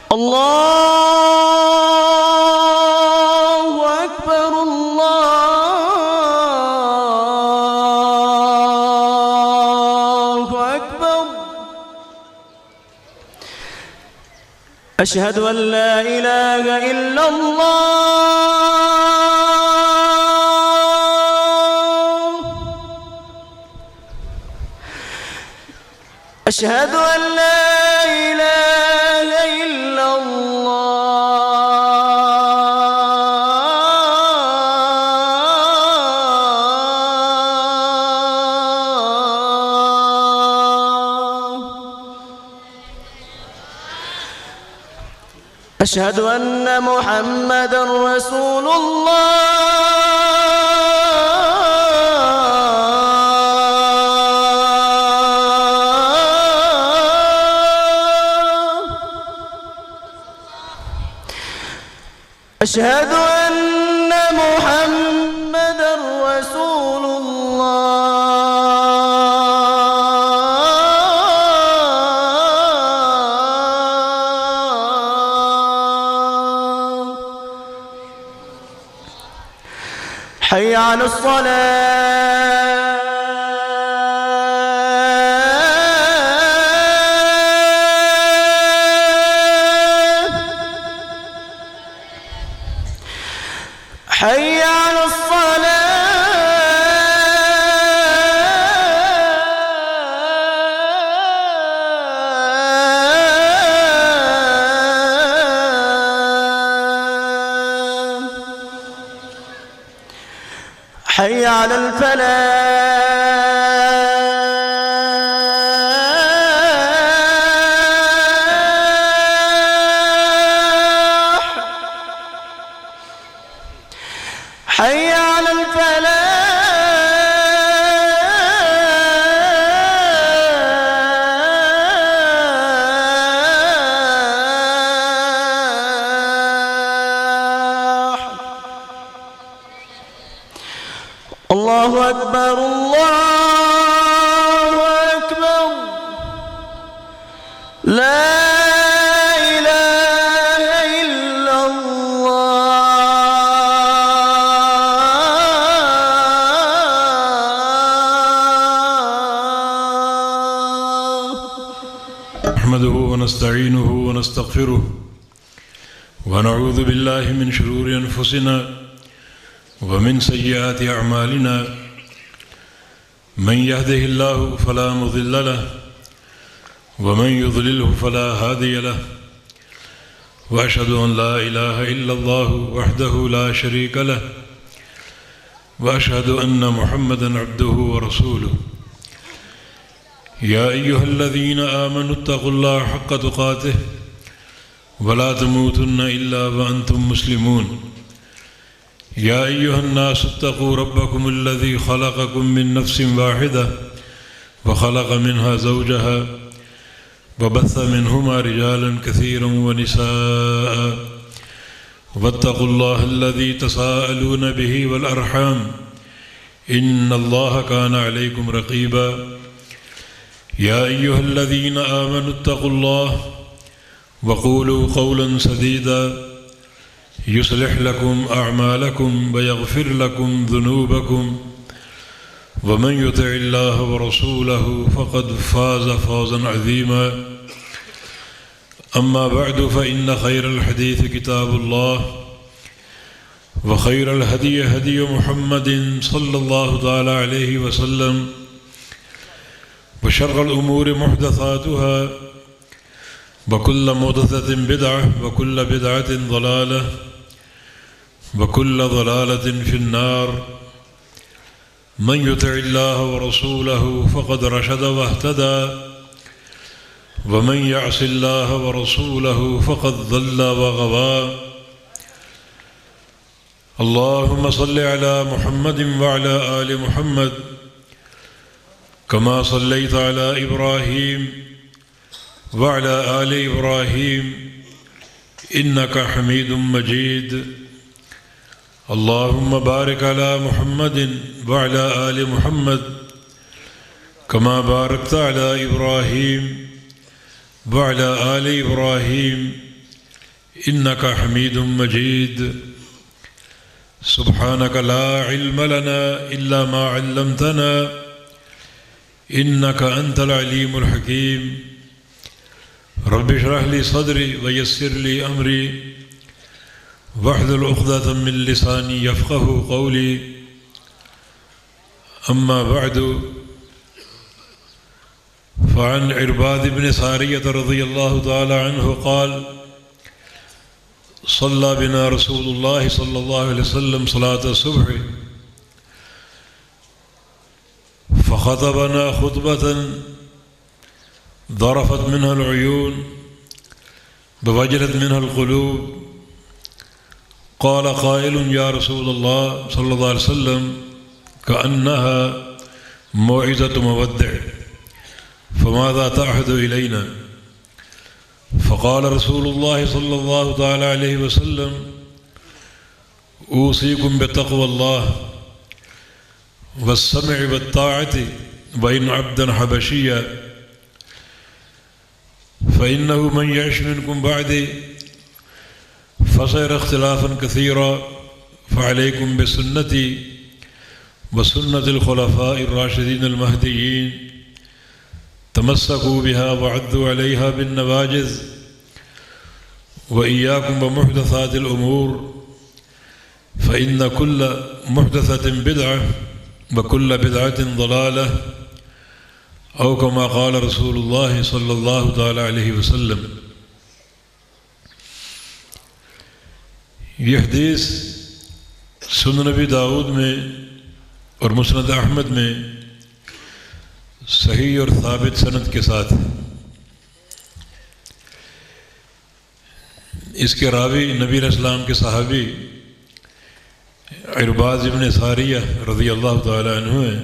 الله أكبر الله أكبر. أشهد أن لا إله إلا الله. أشهد أن لا إله إلا الله. أشهد أن محمدًا رسول الله. أشهد أن محمدًا رسول الله. حي على الصلاة. حي على الصلاة. حي على الفلاح. حي على الفلاح. الله أكبر الله أكبر. لا إله إلا الله. نحمده ونستعينه ونستغفره ونعوذ بالله من شرور أنفسنا ومن سيئات أعمالنا. من يهده الله فلا مضل له ومن يضلله فلا هادي له. وأشهد أن لا إله إلا الله وحده لا شريك له وأشهد أن محمدًا عبده ورسوله. يا أيها الذين آمنوا اتقوا الله حق تقاته ولا تموتن إلا وأنتم مسلمون. يا أيها الناس اتقوا ربكم الذي خلقكم من نفس واحدة وخلق منها زوجها وبث منهما رجالا كثيرا ونساء. واتقوا الله الذي تساءلون به والأرحام إن الله كان عليكم رقيبا. يا أيها الذين آمنوا اتقوا الله وقولوا قولا سديدا يصلح لكم أعمالكم ويغفر لكم ذنوبكم. ومن يطع الله ورسوله فقد فاز فوزا عظيما. أما بعد فإن خير الحديث كتاب الله وخير الهدي هدي محمد صلى الله تعالى عليه وسلم. وشر الأمور محدثاتها وكل محدثة بدعة وكل بدعة ضلالة وكل ضلالة في النار. من يطع الله ورسوله فقد رشد واهتدى ومن يعص الله ورسوله فقد ضل وغوى. اللهم صل على محمد وعلى آل محمد كما صليت على إبراهيم وعلى آل إبراهيم إنك حميد مجيد. اللهم بارك على محمد وعلى آل محمد كما باركت على إبراهيم وعلى آل إبراهيم إنك حميد مجيد سبحانك لا علم لنا إلا ما علمتنا إنك أنت العليم الحكيم رب اشرح لي صدري ويسر لي أمري واحلل عقدة من لساني يفقه قولي أما بعد فعن عرباد بن سارية رضي الله تعالى عنه قال صلى بنا رسول الله صلى الله عليه وسلم صلاة الصبح فخطبنا خطبة ضرفت منها العيون بوجلت منها القلوب قال قائل يا رسول الله صلى الله عليه وسلم كأنها موعظة مودع فماذا تعهد إلينا فقال رسول الله صلى الله تعالى عليه وسلم أوصيكم بتقوى الله والسمع والطاعة وإن عبدا حبشيا فإنه من يعش منكم بعدي فسيرى اختلافا كثيرا فعليكم بسنتي وسنة الخلفاء الراشدين المهديين تمسكوا بها وعضوا عليها بالنواجذ وإياكم ومحدثات الأمور فإن كل محدثة بدعة وكل بدعة ضلالة أو كما قال رسول الله صلى الله تعالى عليه وسلم. یہ حدیث سنن نبی داؤد میں اور مسند احمد میں صحیح اور ثابت سند کے ساتھ اس کے راوی نبی علیہ السلام کے صحابی عرباض ابن ساریہ رضی اللہ تعالی عنہ ہیں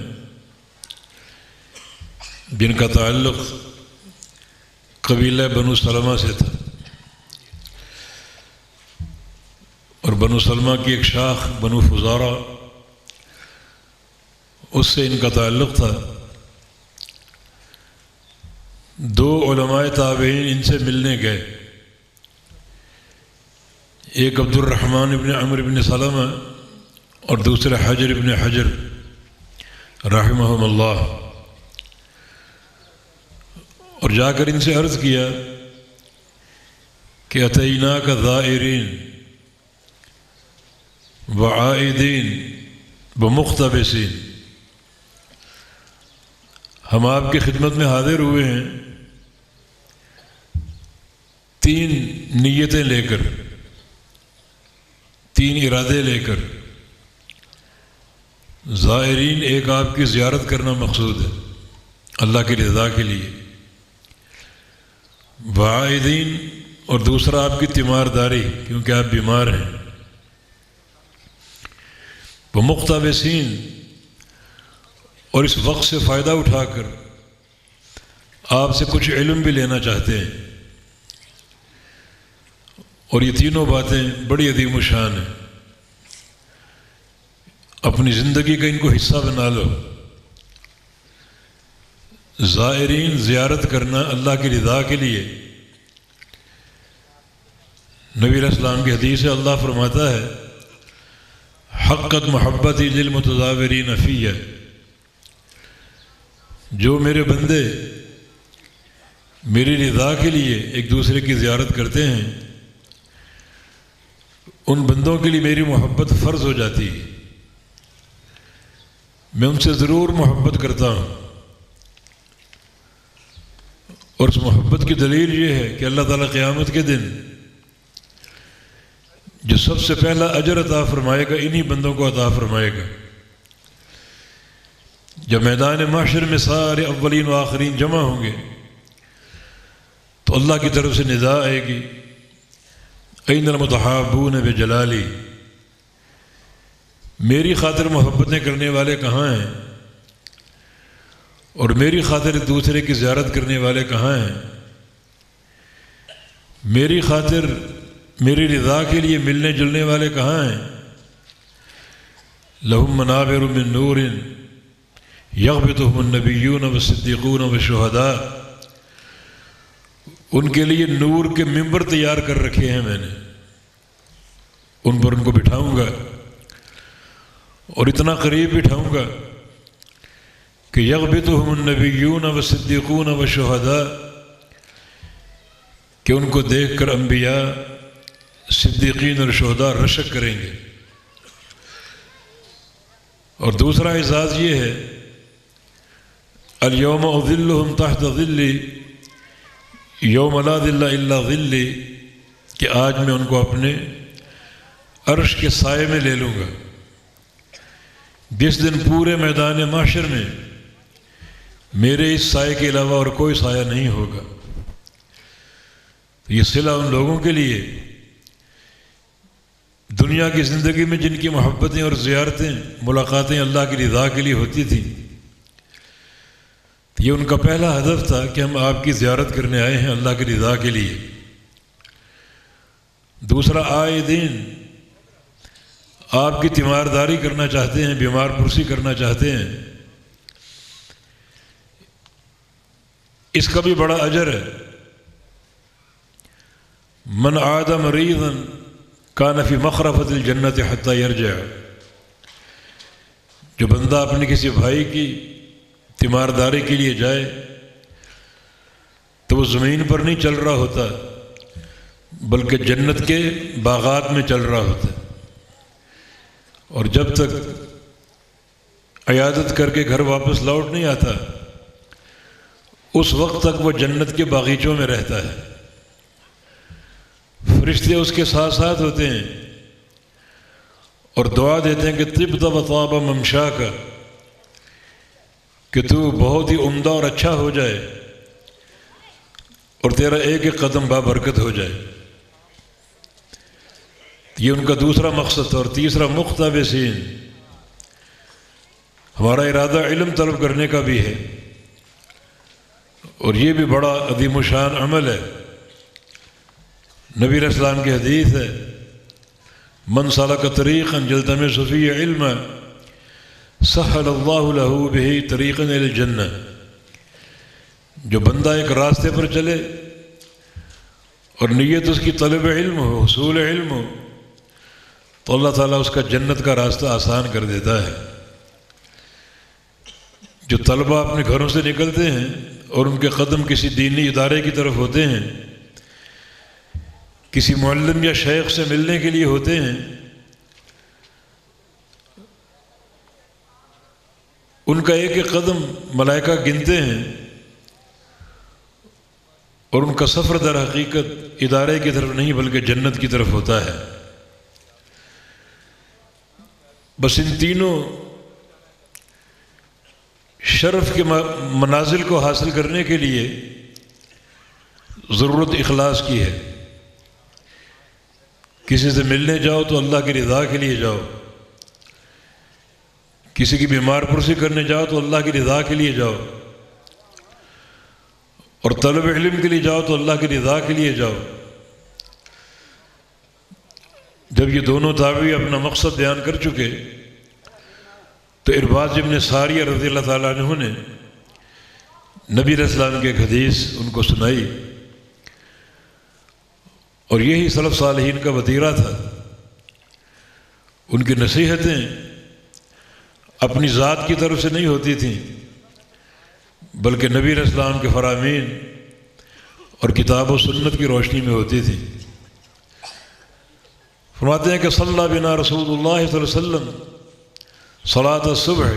جن کا تعلق قبیلہ بنو سلمہ سے تھا اور بنو سلمہ کی ایک شاخ بنو فزارہ اس سے ان کا تعلق تھا. دو علماء تابعین ان سے ملنے گئے, ایک عبد الرحمن ابن عمرو ابن سلمہ اور دوسرے حجر ابن حجر رحمہم اللہ, اور جا کر ان سے عرض کیا کہ اتیناک زائرین وعائدین ومقتبسین, ہم آپ کی خدمت میں حاضر ہوئے ہیں تین نیتیں لے کر, تین ارادے لے کر. زائرین, ایک آپ کی زیارت کرنا مقصود ہے اللہ کی رضا کے لیے, وعائدین اور دوسرا آپ کی تیمارداری کیونکہ آپ بیمار ہیں, ومقتبسین اور اس وقت سے فائدہ اٹھا کر آپ سے کچھ علم بھی لینا چاہتے ہیں. اور یہ تینوں باتیں بڑی عظیم الشان ہیں, اپنی زندگی کا ان کو حصہ بنا لو. زائرین, زیارت کرنا اللہ کی رضا کے لیے. نبی علیہ السلام کی حدیث سے اللہ فرماتا ہے حقت محبتی للمتزاورین فیہ, جو میرے بندے میری رضا کے لیے ایک دوسرے کی زیارت کرتے ہیں ان بندوں کے لیے میری محبت فرض ہو جاتی ہے. میں ان سے ضرور محبت کرتا ہوں, اور اس محبت کی دلیل یہ ہے کہ اللہ تعالیٰ قیامت کے دن جو سب سے پہلا اجر عطا فرمائے گا انہی بندوں کو عطا فرمائے گا. جب میدان محشر میں سارے اولین و آخرین جمع ہوں گے تو اللہ کی طرف سے ندا آئے گی این المتحابون بجلالی, میری خاطر محبتیں کرنے والے کہاں ہیں اور میری خاطر دوسرے کی زیارت کرنے والے کہاں ہیں, میری خاطر میری رضا کے لیے ملنے جلنے والے کہاں ہیں. لہم منابر من نور یغبطہم النبیون والصدیقون والشہداء, ان کے لیے نور کے ممبر تیار کر رکھے ہیں میں نے, ان پر ان کو بٹھاؤں گا اور اتنا قریب بٹھاؤں گا کہ یغبطہم النبیون والصدیقون والشہداء، کہ ان کو دیکھ کر انبیاء، صدیقین اور شہداء رشک کریں گے۔ اور دوسرا اعزاز یہ ہے الیوم اظلہم تحت ظلی یوم لا ظل الا ظلی، کہ آج میں ان کو اپنے عرش کے سائے میں لے لوں گا، جس دن پورے میدان محشر میں میرے اس سائے کے علاوہ اور کوئی سایہ نہیں ہوگا۔ یہ صلہ ان لوگوں کے لیے دنیا کی زندگی میں جن کی محبتیں اور زیارتیں، ملاقاتیں اللہ کی رضا کے لیے ہوتی تھیں، یہ ان کا پہلا ہدف تھا کہ ہم آپ کی زیارت کرنے آئے ہیں اللہ کی رضا کے لیے۔ دوسرا، آئے دن آپ کی تیمارداری کرنا چاہتے ہیں، بیمار پرسی کرنا چاہتے ہیں، اس کا بھی بڑا اجر ہے۔ من عاد مریضا کان فی مخرفۃ الجنت حتی یرجع، جو بندہ اپنے کسی بھائی کی تیمارداری کے لیے جائے تو وہ زمین پر نہیں چل رہا ہوتا بلکہ جنت کے باغات میں چل رہا ہوتا ہے، اور جب تک عیادت کر کے گھر واپس لوٹ نہیں آتا اس وقت تک وہ جنت کے باغیچوں میں رہتا ہے۔ فرشتے اس کے ساتھ ساتھ ہوتے ہیں اور دعا دیتے ہیں کہ طبت و طاب ممشاک، کہ تو بہت ہی عمدہ اور اچھا ہو جائے اور تیرا ایک ایک قدم بابرکت ہو جائے۔ یہ ان کا دوسرا مقصد تھا۔ اور تیسرا، مقتبسین، ہمارا ارادہ علم طلب کرنے کا بھی ہے، اور یہ بھی بڑا عظیم الشان عمل ہے۔ نبی علیہ السلام کی حدیث ہے، من سلک طریقا یلتمس فیہ علما سہل اللہ لہ بہ طریقا الی الجنہ، جو بندہ ایک راستے پر چلے اور نیت اس کی طلب علم ہو، حصول علم ہو، تو اللہ تعالیٰ اس کا جنت کا راستہ آسان کر دیتا ہے۔ جو طلبہ اپنے گھروں سے نکلتے ہیں اور ان کے قدم کسی دینی ادارے کی طرف ہوتے ہیں، کسی معلم یا شیخ سے ملنے کے لیے ہوتے ہیں، ان کا ایک ایک قدم ملائکہ گنتے ہیں، اور ان کا سفر در حقیقت ادارے کی طرف نہیں بلکہ جنت کی طرف ہوتا ہے۔ بس ان تینوں شرف کے منازل کو حاصل کرنے کے لیے ضرورت اخلاص کی ہے۔ کسی سے ملنے جاؤ تو اللہ کی رضا کے لیے جاؤ، کسی کی بیمار پرسی کرنے جاؤ تو اللہ کی رضا کے لیے جاؤ، اور طلب علم کے لیے جاؤ تو اللہ کی رضا کے لیے جاؤ۔ جب یہ دونوں تابعی اپنا مقصد بیان کر چکے تو ارباز ابن ساریہ رضی اللہ تعالیٰ عنہ نے نبی علیہ السلام کی ایک حدیث ان کو سنائی، اور یہی سلف صالحین کا وتیرہ تھا۔ ان کی نصیحتیں اپنی ذات کی طرف سے نہیں ہوتی تھیں بلکہ نبی علیہ السلام کے فرامین اور کتاب و سنت کی روشنی میں ہوتی تھی۔ فرماتے ہیں کہ صلی بنا رسول اللہ صلی اللہ علیہ وسلم صلاۃ الصبح،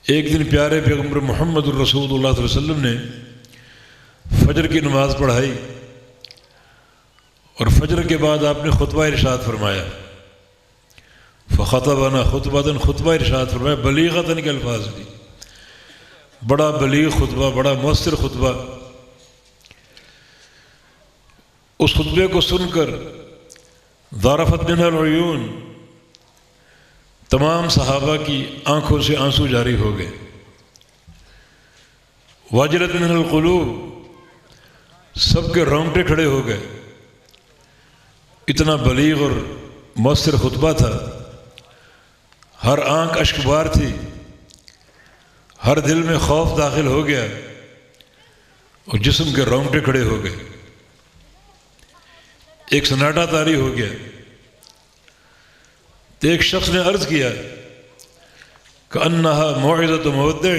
ایک دن پیارے پیغمبر محمد الرسول اللہ صلی اللہ علیہ وسلم نے فجر کی نماز پڑھائی، اور فجر کے بعد آپ نے خطبہ ارشاد فرمایا، فخطبنا خطبۃ، خطبہ ارشاد فرمایا بلیغۃ کے الفاظ بھی، بڑا بلیغ خطبہ، بڑا مؤثر خطبہ۔ اس خطبے کو سن کر ذرفت منها العیون، تمام صحابہ کی آنکھوں سے آنسو جاری ہو گئے۔ وجلت منها القلوب، سب کے رونگٹے کھڑے ہو گئے۔ اتنا بلیغ اور مؤثر خطبہ تھا، ہر آنکھ اشکبار تھی، ہر دل میں خوف داخل ہو گیا، اور جسم کے رونگٹے کھڑے ہو گئے، ایک سناٹا طاری ہو گیا۔ تو ایک شخص نے عرض کیا کہ انہا موعظۃ مودع،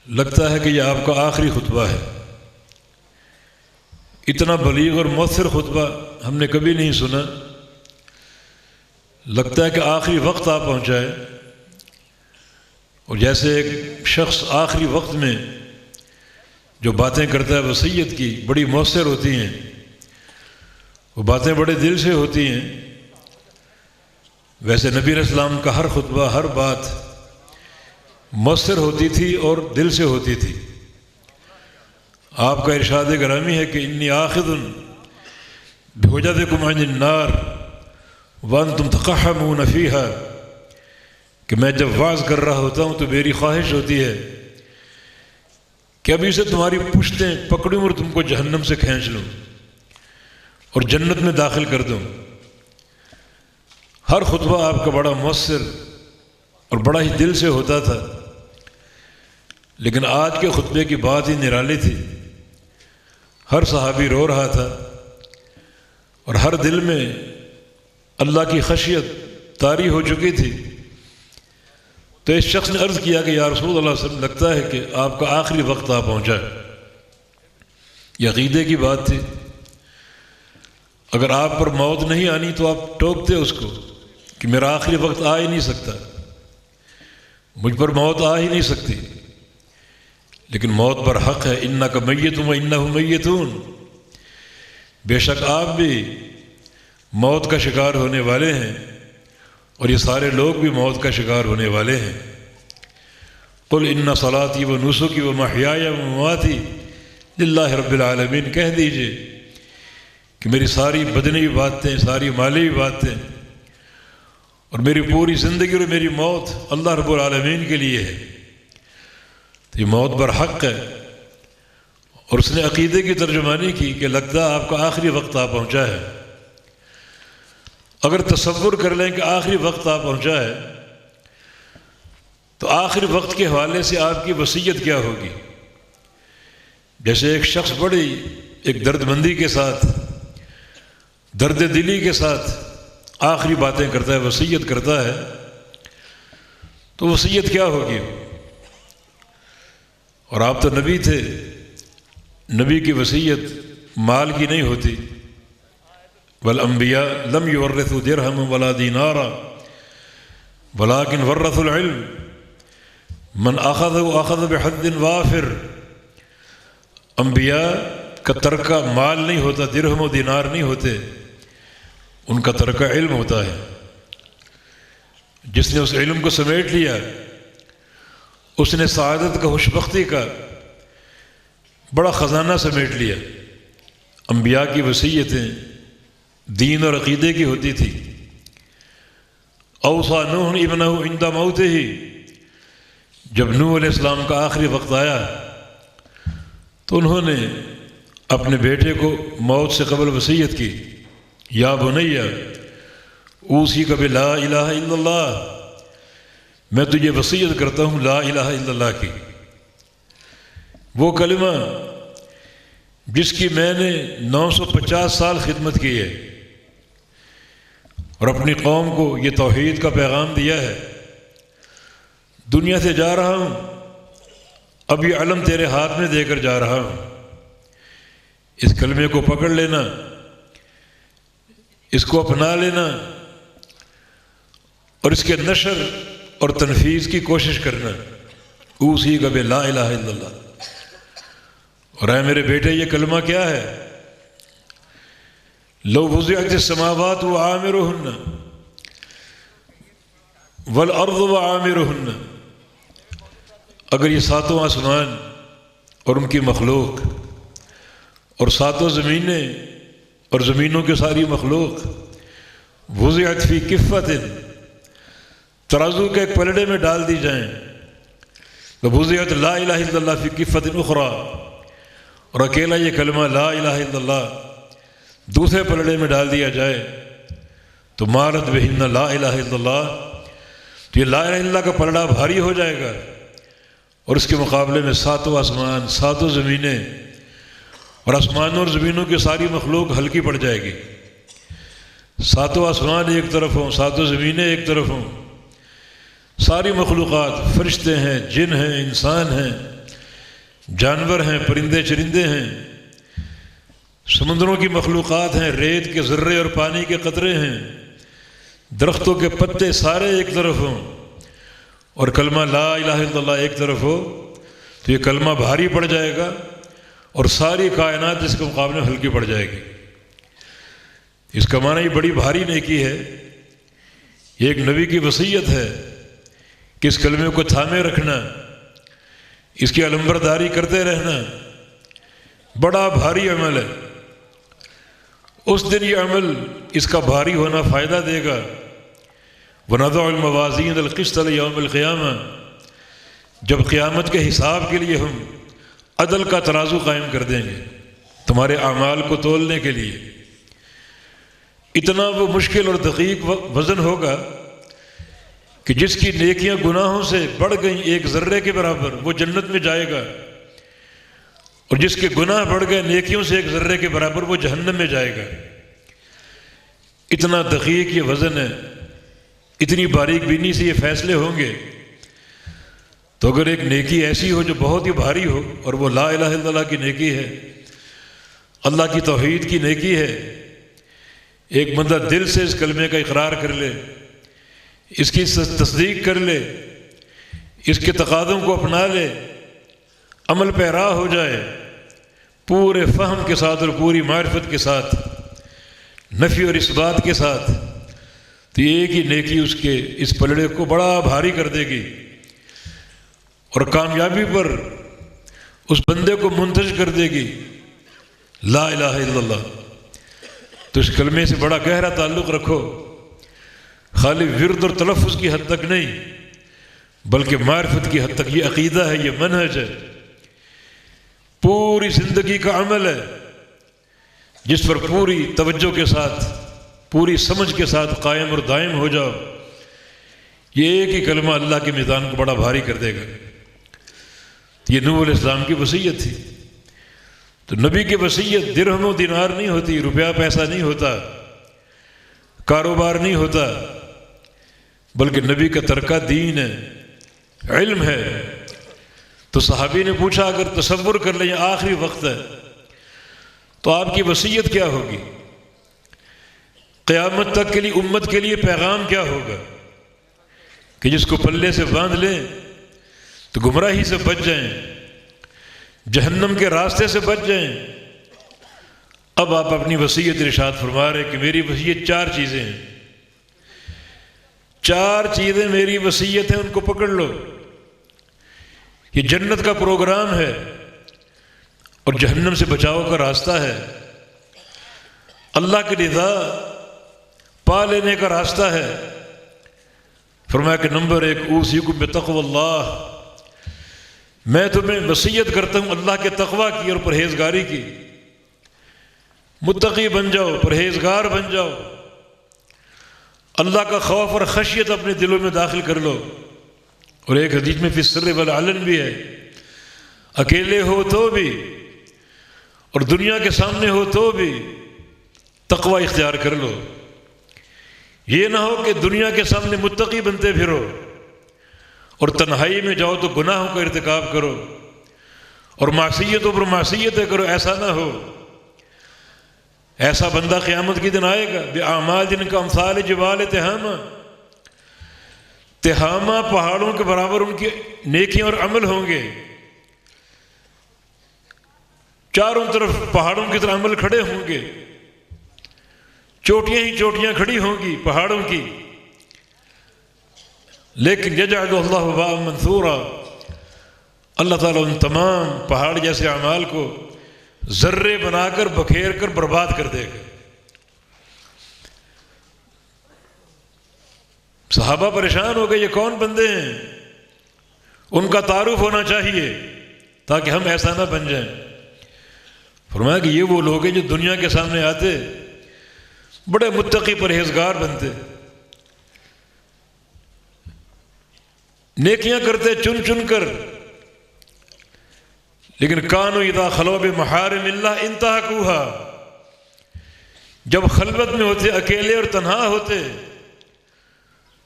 لگتا ہے کہ یہ آپ کا آخری خطبہ ہے۔ اتنا بلیغ اور مؤثر خطبہ ہم نے کبھی نہیں سنا، لگتا ہے کہ آخری وقت آپ پہنچائے۔ اور جیسے ایک شخص آخری وقت میں جو باتیں کرتا ہے وصیت کی بڑی مؤثر ہوتی ہیں، وہ باتیں بڑے دل سے ہوتی ہیں، ویسے نبی علیہ السلام کا ہر خطبہ، ہر بات مؤثر ہوتی تھی اور دل سے ہوتی تھی۔ آپ کا ارشاد گرامی ہے کہ انی آخذ بحجزکم عن النار وانتم تقحمون فیہا، کہ میں جب وعظ کر رہا ہوتا ہوں تو میری خواہش ہوتی ہے کہ ابھی سے تمہاری پشتیں پکڑوں اور تم کو جہنم سے کھینچ لوں اور جنت میں داخل کر دوں۔ ہر خطبہ آپ کا بڑا مؤثر اور بڑا ہی دل سے ہوتا تھا، لیکن آج کے خطبے کی بات ہی نرالی تھی۔ ہر صحابی رو رہا تھا اور ہر دل میں اللہ کی خشیت طاری ہو چکی تھی۔ تو اس شخص نے عرض کیا کہ یا رسول اللہ صلی اللہ علیہ وسلم، لگتا ہے کہ آپ کا آخری وقت آ پہنچا ہے۔ یہ عقیدے کی بات تھی، اگر آپ پر موت نہیں آنی تو آپ ٹوکتے اس کو کہ میرا آخری وقت آ ہی نہیں سکتا، مجھ پر موت آ ہی نہیں سکتی، لیکن موت پر حق ہے۔ انک میت و انہم میتون، بے شک آپ بھی موت کا شکار ہونے والے ہیں اور یہ سارے لوگ بھی موت کا شکار ہونے والے ہیں۔ قل ان صلاتی و نسکی و محیای و مماتی للہ رب العالمین، کہہ دیجئے کہ میری ساری بدنی باتیں، ساری مالی باتیں اور میری پوری زندگی اور میری موت اللہ رب العالمین کے لیے ہے۔ تو یہ موت پر حق ہے۔ اور اس نے عقیدے کی ترجمانی کی کہ لگتا ہے آپ کا آخری وقت آ پہنچا ہے۔ اگر تصور کر لیں کہ آخری وقت آ پہنچا ہے تو آخری وقت کے حوالے سے آپ کی وصیت کیا ہوگی؟ جیسے ایک شخص بڑی ایک درد مندی کے ساتھ، درد دلی کے ساتھ آخری باتیں کرتا ہے، وصیت کرتا ہے، تو وصیت کیا ہوگی؟ اور آپ تو نبی تھے، نبی کی وصیت مال کی نہیں ہوتی۔ والانبیاء لم یورثوا درہما ولا دینارا ولکن ورثوا العلم من اخذه اخذ بحظ وافر۔ انبیاء کا ترکہ مال نہیں ہوتا، درہم و دینار نہیں ہوتے، ان کا ترکہ علم ہوتا ہے۔ جس نے اس علم کو سمیٹ لیا اس نے سعادت کا، خوشبختی کا بڑا خزانہ سمیٹ لیا۔ انبیاء کی وصیتیں دین اور عقیدے کی ہوتی تھی۔ اوصى نوح ابنہ عند موتہ، جب نوح علیہ السلام کا آخری وقت آیا تو انہوں نے اپنے بیٹے کو موت سے قبل وصیت کی، یا بنی اوصیک بلا الہ الا اللہ، میں تجھے وصیت کرتا ہوں لا الہ الا اللہ کی، وہ کلمہ جس کی میں نے 950 سال خدمت کی ہے اور اپنی قوم کو یہ توحید کا پیغام دیا ہے۔ دنیا سے جا رہا ہوں، اب یہ علم تیرے ہاتھ میں دے کر جا رہا ہوں، اس کلمے کو پکڑ لینا، اس کو اپنا لینا اور اس کے نشر اور تنفیذ کی کوشش کرنا۔ اوصیک بلا الہ الا اللہ۔ اور اے میرے بیٹے، یہ کلمہ کیا ہے؟ لو وضعت السماوات وعامرهن والارض وعامرهن، اگر یہ ساتوں آسمان اور ان کی مخلوق اور ساتوں زمینیں اور زمینوں کی ساری مخلوق وضعت فی کفۃ، ترازو کے ایک پلڑے میں ڈال دی جائیں، وضعت لا الہ الا اللہ فی کفۃ اخری، اور اکیلا یہ کلمہ لا الہ الا اللہ دوسرے پلڑے میں ڈال دیا جائے تو مالت بہن لا الہ الا اللہ، تو یہ لا الہ الا اللہ کا پلڑا بھاری ہو جائے گا اور اس کے مقابلے میں ساتوں آسمان، ساتوں زمینیں اور آسمانوں اور زمینوں کی ساری مخلوق ہلکی پڑ جائے گی۔ ساتوں آسمان ایک طرف ہوں، ساتوں زمینیں ایک طرف ہوں، ساری مخلوقات، فرشتے ہیں، جن ہیں، انسان ہیں، جانور ہیں، پرندے چرندے ہیں، سمندروں کی مخلوقات ہیں، ریت کے ذرے اور پانی کے قطرے ہیں، درختوں کے پتے سارے ایک طرف ہوں، اور کلمہ لا الہ الا اللہ ایک طرف ہو، تو یہ کلمہ بھاری پڑ جائے گا اور ساری کائنات اس کے مقابلے میں ہلکی پڑ جائے گی۔ اس کا معنی یہ بڑی بھاری نیکی ہے، یہ ایک نبی کی وصیت ہے کہ اس کلمے کو تھامے رکھنا، اس کی علمبرداری کرتے رہنا، بڑا بھاری عمل ہے۔ اس دن یہ عمل، اس کا بھاری ہونا فائدہ دے گا۔ وَنَضَعُ الْمَوَازِينَ الْقِسْطَ لِيَوْمِ الْقِيَامَةِ، جب قیامت کے حساب کے لیے ہم عدل کا ترازو قائم کر دیں گے تمہارے اعمال کو تولنے کے لیے، اتنا وہ مشکل اور دقیق وزن ہوگا کہ جس کی نیکیاں گناہوں سے بڑھ گئیں ایک ذرے کے برابر وہ جنت میں جائے گا، اور جس کے گناہ بڑھ گئے نیکیوں سے ایک ذرے کے برابر وہ جہنم میں جائے گا۔ اتنا دقیق یہ وزن ہے، اتنی باریک بینی سے یہ فیصلے ہوں گے۔ تو اگر ایک نیکی ایسی ہو جو بہت ہی بھاری ہو، اور وہ لا الہ الا اللہ کی نیکی ہے، اللہ کی توحید کی نیکی ہے، ایک بندہ دل سے اس کلمے کا اقرار کر لے، اس کی تصدیق کر لے، اس کے تقاضوں کو اپنا لے، عمل پیرا ہو جائے پورے فہم کے ساتھ اور پوری معرفت کے ساتھ، نفی اور اثبات کے ساتھ، تو ایک ہی نیکی اس پلڑے کو بڑا بھاری کر دے گی اور کامیابی پر اس بندے کو منتج کر دے گی، لا الہ الا اللہ۔ تو اس کلمے سے بڑا گہرا تعلق رکھو، خالی ورد اور تلفظ کی حد تک نہیں بلکہ معرفت کی حد تک۔ یہ عقیدہ ہے، یہ منہج ہے، پوری زندگی کا عمل ہے جس پر پوری توجہ کے ساتھ، پوری سمجھ کے ساتھ قائم اور دائم ہو جاؤ۔ یہ ایک ہی کلمہ اللہ کے میدان کو بڑا بھاری کر دے گا۔ یہ نوح علیہ السلام کی وصیت تھی۔ تو نبی کی وصیت درہم و دینار نہیں ہوتی، روپیہ پیسہ نہیں ہوتا، کاروبار نہیں ہوتا، بلکہ نبی کا ترکہ دین ہے، علم ہے۔ تو صحابی نے پوچھا اگر تصور کر لیں آخری وقت ہے تو آپ کی وصیت کیا ہوگی؟ قیامت تک کے لیے امت کے لیے پیغام کیا ہوگا کہ جس کو پلے سے باندھ لیں تو گمراہی سے بچ جائیں، جہنم کے راستے سے بچ جائیں۔ اب آپ اپنی وصیت ارشاد فرما رہے کہ میری وصیت 4 چیزیں ہیں، 4 چیزیں میری وصیت ہیں، ان کو پکڑ لو۔ یہ جنت کا پروگرام ہے اور جہنم سے بچاؤ کا راستہ ہے، اللہ کی رضا پا لینے کا راستہ ہے۔ فرمایا کہ نمبر 1 اوصیکم بتقوی اللہ، میں تمہیں وصیت کرتا ہوں اللہ کے تقوی کی اور پرہیزگاری کی۔ متقی بن جاؤ، پرہیزگار بن جاؤ، اللہ کا خوف اور خشیت اپنے دلوں میں داخل کر لو۔ اور ایک حدیث میں فی السر والعلن بھی ہے، اکیلے ہو تو بھی اور دنیا کے سامنے ہو تو بھی تقوی اختیار کر لو۔ یہ نہ ہو کہ دنیا کے سامنے متقی بنتے پھرو اور تنہائی میں جاؤ تو گناہوں کا ارتکاب کرو اور معصیتوں پر معصیتیں کرو، ایسا نہ ہو۔ ایسا بندہ قیامت کے دن آئے گا بِأَعْمَالٍ كَأَمْثَالِ جِبَالِ تِہَامَہ، تہامہ پہاڑوں کے برابر ان کی نیکیاں اور عمل ہوں گے، چاروں طرف پہاڑوں کی طرح عمل کھڑے ہوں گے، چوٹیاں ہی چوٹیاں کھڑی ہوں گی پہاڑوں کی، لیکن یجعل اللہ ہباء منثورا، اللہ تعالیٰ ان تمام پہاڑ جیسے اعمال کو ذرے بنا کر بکھیر کر برباد کر دے گا۔ صحابہ پریشان ہو گئے، یہ کون بندے ہیں؟ ان کا تعارف ہونا چاہیے تاکہ ہم ایسا نہ بن جائیں۔ فرمایا کہ یہ وہ لوگ ہیں جو دنیا کے سامنے آتے بڑے متقی پرہیزگار بنتے، نیکیاں کرتے چن چن کر، لیکن کانوا اذا خلوا بمحارم اللہ انتہکوہا، جب خلوت میں ہوتے، اکیلے اور تنہا ہوتے،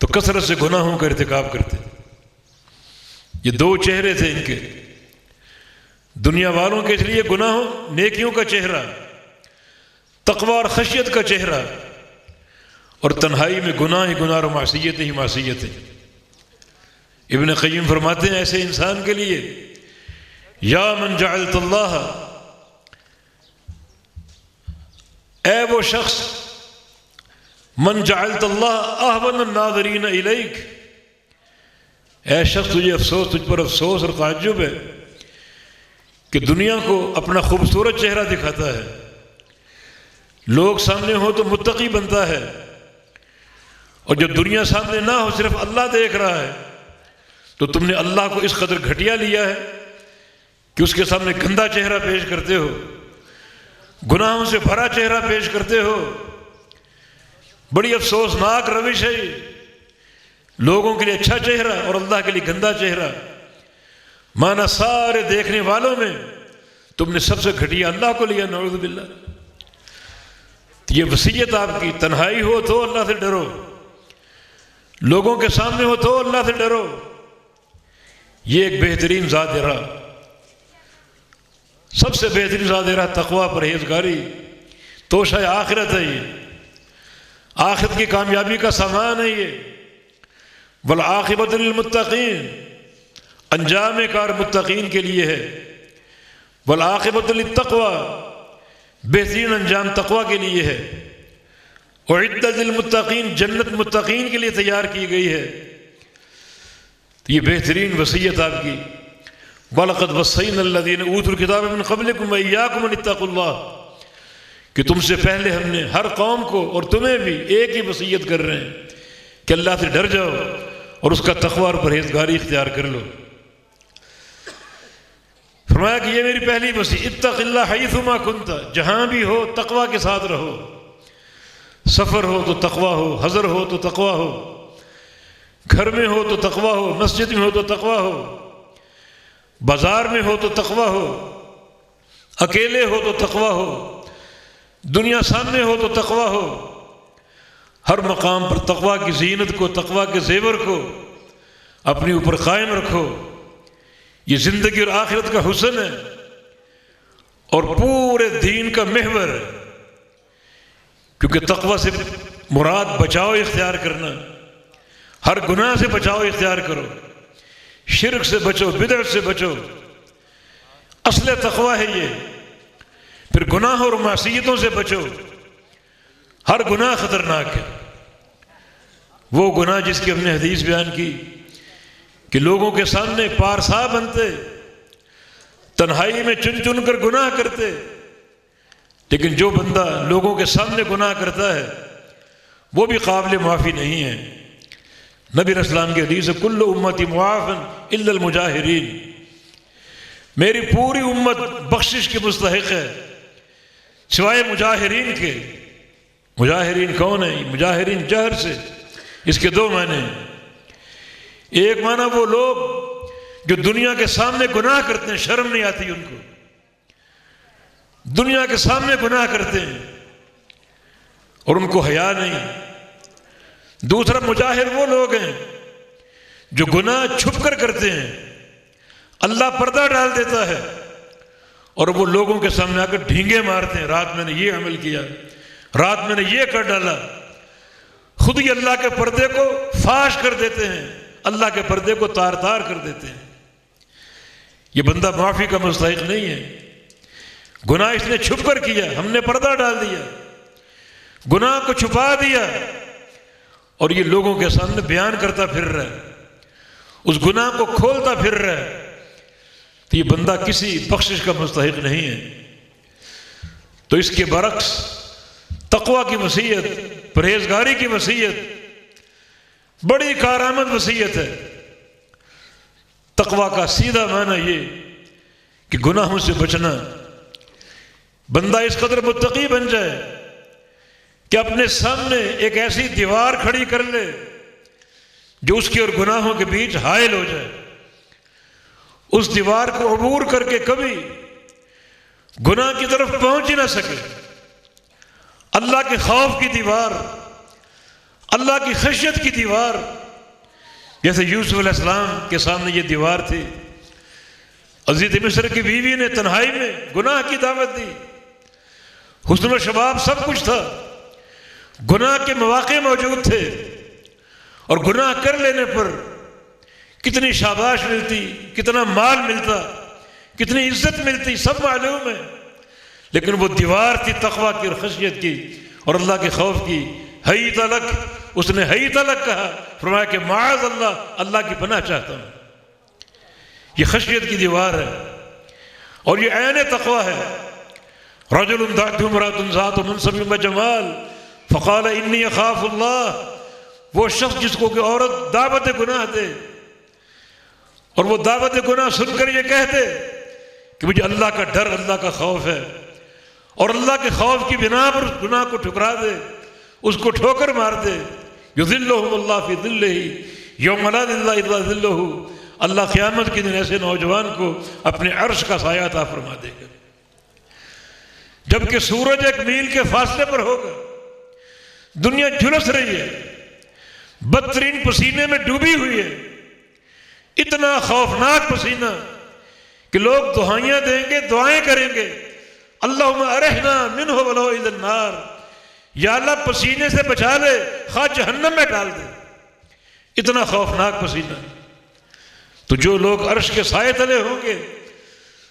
تو کثرت سے گناہوں کا ارتکاب کرتے۔ یہ دو چہرے تھے ان کے، دنیا والوں کے اس لیے گناہوں نیکیوں کا چہرہ، تقوی اور خشیت کا چہرہ، اور تنہائی میں گناہ ہی گناہ اور معصیت ہی معصیت ہے۔ ابن قیم فرماتے ہیں ایسے انسان کے لیے، یا من جعلت اللہ، اے وہ شخص، من جعلت اللہ اہون الناظرین الیک، اے شخص تجھے افسوس، تجھ پر افسوس اور تعجب ہے کہ دنیا کو اپنا خوبصورت چہرہ دکھاتا ہے، لوگ سامنے ہو تو متقی بنتا ہے، اور جب دنیا سامنے نہ ہو صرف اللہ دیکھ رہا ہے تو تم نے اللہ کو اس قدر گھٹیا لیا ہے کہ اس کے سامنے گندا چہرہ پیش کرتے ہو، گناہوں سے بھرا چہرہ پیش کرتے ہو۔ بڑی افسوسناک روش ہے یہ، لوگوں کے لیے اچھا چہرہ اور اللہ کے لیے گندا چہرہ، مانا سارے دیکھنے والوں میں تم نے سب سے گھٹیا اللہ کو لیا، نعوذ باللہ۔ یہ وصیت آپ کی، تنہائی ہو تو اللہ سے ڈرو، لوگوں کے سامنے ہو تو اللہ سے ڈرو، یہ ایک بہترین ذات راہ، سب سے بہترین ذات راہ تقوی، پرہیزگاری، توشہ آخرت ہے، یہ آخرت کی کامیابی کا سامان ہے یہ۔ والعاقبۃ للمتقین، انجام کار متقین کے لیے ہے۔ والعاقبۃ للتقوی، بہترین انجام تقوی کے لیے ہے۔ اعدت للمتقین، جنت متقین کے لیے تیار کی گئی ہے۔ یہ بہترین وصیت آپ کی، وَلَقَدْ وَصَّيْنَا الَّذِينَ أُوتُوا الْكِتَابَ مِنْ قَبْلِكُمْ وَإِيَّاكُمْ أَنِ اتَّقُوا اللَّهَ، کہ تم سے پہلے ہم نے ہر قوم کو اور تمہیں بھی ایک ہی وصیت کر رہے ہیں کہ اللہ سے ڈر جاؤ اور اس کا تقوی اور پرہیزگاری اختیار کر لو۔ فرمایا کہ یہ میری پہلی وصیت، اتق اللہ حیثما کنت، جہاں بھی ہو تقوی کے ساتھ رہو، سفر ہو تو تقوی ہو، حضر ہو تو تقوی ہو، گھر میں ہو تو تقوی ہو، مسجد میں ہو تو تقوی ہو، بازار میں ہو تو تقوی ہو، اکیلے ہو تو تقوی ہو، دنیا سامنے ہو تو تقوی ہو، ہر مقام پر تقوی کی زینت کو، تقوی کے زیور کو اپنے اوپر قائم رکھو۔ یہ زندگی اور آخرت کا حسن ہے اور پورے دین کا محور ہے، کیونکہ تقوی سے مراد بچاؤ اختیار کرنا، ہر گناہ سے بچاؤ اختیار کرو، شرک سے بچو، بدعت سے بچو، اصل تقوی ہے یہ۔ پھر گناہ اور معصیتوں سے بچو، ہر گناہ خطرناک ہے، وہ گناہ جس کی ہم نے حدیث بیان کی کہ لوگوں کے سامنے پارسا بنتے، تنہائی میں چن چن کر گناہ کرتے، لیکن جو بندہ لوگوں کے سامنے گناہ کرتا ہے وہ بھی قابل معافی نہیں ہے۔ نبی علیہ السلام کی حدیث ہے، کل امتی معافن الا المجاہرین، میری پوری امت بخشش کے مستحق ہے سوائے مجاہرین کے۔ مجاہرین کون ہیں؟ مجاہرین جہر سے، اس کے دو معنی ہیں۔ ایک معنی وہ لوگ جو دنیا کے سامنے گناہ کرتے ہیں، شرم نہیں آتی ان کو، دنیا کے سامنے گناہ کرتے ہیں اور ان کو حیا نہیں۔ دوسرا مجاہر وہ لوگ ہیں جو گناہ چھپ کر کرتے ہیں، اللہ پردہ ڈال دیتا ہے اور وہ لوگوں کے سامنے آ کر ڈھینگے مارتے ہیں، رات میں نے یہ عمل کیا، رات میں نے یہ کر ڈالا، خود ہی اللہ کے پردے کو فاش کر دیتے ہیں، اللہ کے پردے کو تار تار کر دیتے ہیں۔ یہ بندہ معافی کا مستحق نہیں ہے، گناہ اس نے چھپ کر کیا، ہم نے پردہ ڈال دیا، گناہ کو چھپا دیا اور یہ لوگوں کے سامنے بیان کرتا پھر رہا ہے، اس گناہ کو کھولتا پھر رہا ہے، تو یہ بندہ کسی بخشش کا مستحق نہیں ہے۔ تو اس کے برعکس تقوی کی وصیت، پرہیزگاری کی وصیت بڑی کارآمد وصیت ہے۔ تقوی کا سیدھا معنی یہ کہ گناہوں سے بچنا، بندہ اس قدر متقی بن جائے کہ اپنے سامنے ایک ایسی دیوار کھڑی کر لے جو اس کے اور گناہوں کے بیچ حائل ہو جائے، اس دیوار کو عبور کر کے کبھی گناہ کی طرف پہنچ ہی نہ سکے، اللہ کے خوف کی دیوار، اللہ کی خشیت کی دیوار، جیسے یوسف علیہ السلام کے سامنے یہ دیوار تھی۔ عزیز مصر کی بیوی نے تنہائی میں گناہ کی دعوت دی، حسن و شباب سب کچھ تھا، گناہ کے مواقع موجود تھے، اور گناہ کر لینے پر کتنی شاباش ملتی، کتنا مال ملتا، کتنی عزت ملتی، سب معلوم ہے۔ لیکن وہ دیوار تھی تقویٰ کی اور خشیت کی اور اللہ کے خوف کی۔ حیت لک، اس نے حیت لک کہا، فرمایا کہ معاذ اللہ، اللہ کی پناہ چاہتا ہوں۔ یہ خشیت کی دیوار ہے اور یہ عین تقویٰ ہے۔ رجل دعته امرأة ذات منصب وجمال فقال انی اخاف اللہ، وہ شخص جس کو کہ عورت دعوت گناہ دے اور وہ دعوت گناہ سن کر یہ کہہ دے کہ مجھے اللہ کا ڈر، اللہ کا خوف ہے، اور اللہ کے خوف کی بنا پر گناہ کو ٹھکرا دے، اس کو ٹھوکر مار دے، یذلہم اللہ فی ظلہ یوم لا ظل الا ظلہ، اللہ قیامت کے دن ایسے نوجوان کو اپنے عرش کا سایہ عطا فرما دے گا، جبکہ سورج 1 میل کے فاصلے پر ہوگا، دنیا جھلس رہی ہے، بدترین پسینے میں ڈوبی ہوئی ہے، اتنا خوفناک پسینہ کہ لوگ دعائیاں دیں گے، دعائیں کریں گے، اللہم ارحنا منہ ولو الی النار، یا اللہ پسینے سے بچا لے، خواہ جہنم میں ڈال دے، اتنا خوفناک پسینہ۔ تو جو لوگ عرش کے سائے تلے ہوں گے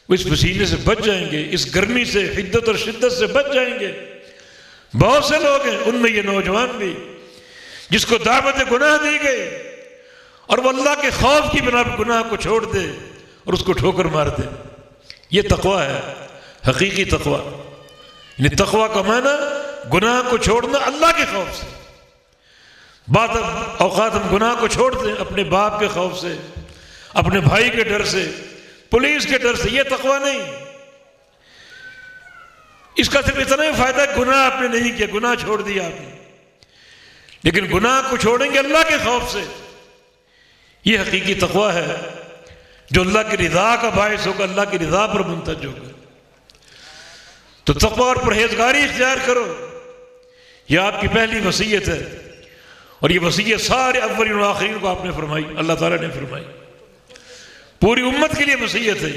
وہ اس پسینے سے بچ جائیں گے، اس گرمی سے، حدت اور شدت سے بچ جائیں گے۔ بہت سے لوگ ہیں، ان میں یہ نوجوان بھی، جس کو دعوت گناہ دی گئی اور وہ اللہ کے خوف کی بنا پر گناہ کو چھوڑ دے اور اس کو ٹھوکر مار دے۔ یہ تقویٰ ہے، حقیقی تقویٰ۔ یعنی تقویٰ کا معنی گناہ کو چھوڑنا اللہ کے خوف سے۔ بعض اوقات ہم گناہ کو چھوڑتے ہیں اپنے باپ کے خوف سے، اپنے بھائی کے ڈر سے، پولیس کے ڈر سے۔ یہ تقویٰ نہیں، اس کا صرف اتنا ہی فائدہ ہے گناہ آپ نے نہیں کیا، گناہ چھوڑ دیا آپ نے، لیکن گناہ کو چھوڑیں گے اللہ کے خوف سے۔ یہ حقیقی تقویٰ ہے جو اللہ کی رضا کا باعث ہوگا، اللہ کی رضا پر منتج ہوگا۔ تو تقویٰ اور پرہیزگاری اختیار کرو، یہ آپ کی پہلی وصیت ہے، اور یہ وصیت سارے اولین و آخرین کو آپ نے فرمائی، اللہ تعالیٰ نے فرمائی، پوری امت کے لیے وصیت ہے۔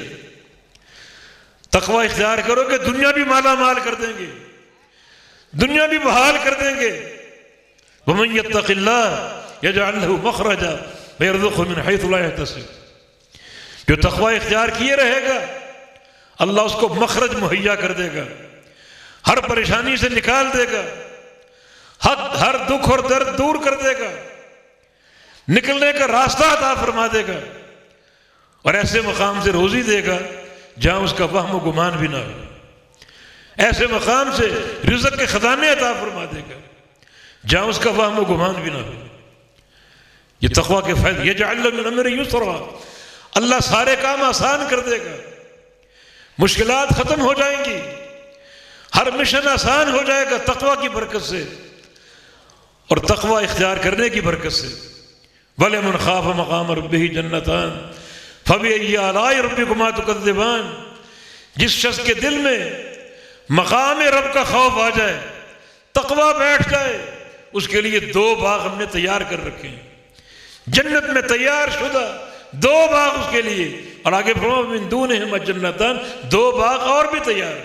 تقویٰ اختیار کرو کہ دنیا بھی مالا مال کر دیں گے، دنیا بھی بحال کر دیں گے۔ وَمَن يَتَّقِ اللَّهَ يَجْعَلْ لَهُ مَخْرَجًا وَيَرْزُقْهُ مِنْ حَيْثُ لَا يَحْتَسِبُ، جو تقویٰ اختیار کیے رہے گا اللہ اس کو مخرج مہیا کر دے گا، ہر پریشانی سے نکال دے گا، ہر دکھ اور درد دور کر دے گا، نکلنے کا راستہ عطا فرما دے گا، اور ایسے مقام سے روزی دے گا جہاں اس کا وہم و گمان بھی نہ ہو، ایسے مقام سے رزق کے خزانے عطا فرما دے گا جہاں اس کا وہم و گمان بھی نہ ہو۔ یہ تقویٰ کے فائدے، یجعل لہ من امرہ یسرا، اللہ سارے کام آسان کر دے گا، مشکلات ختم ہو جائیں گی، ہر مشن آسان ہو جائے گا تقویٰ کی برکت سے اور تقویٰ اختیار کرنے کی برکت سے۔ وَلِمَنْ خَافَ مَقَامَ رَبِّهِ جَنَّتَانِ فَبِأَيِّ آلَاءِ رَبِّكُمَا تُكَذِّبَانِ، جس شخص کے دل میں مقام رب کا خوف آ جائے، تقویٰ بیٹھ جائے، اس کے لیے 2 باغ ہم نے تیار کر رکھے ہیں، جنت میں تیار شدہ 2 باغ اس کے لیے، اور آگے فرمایا مِن دُونِهِمَا جَنَّتَانِ، 2 باغ اور بھی تیار،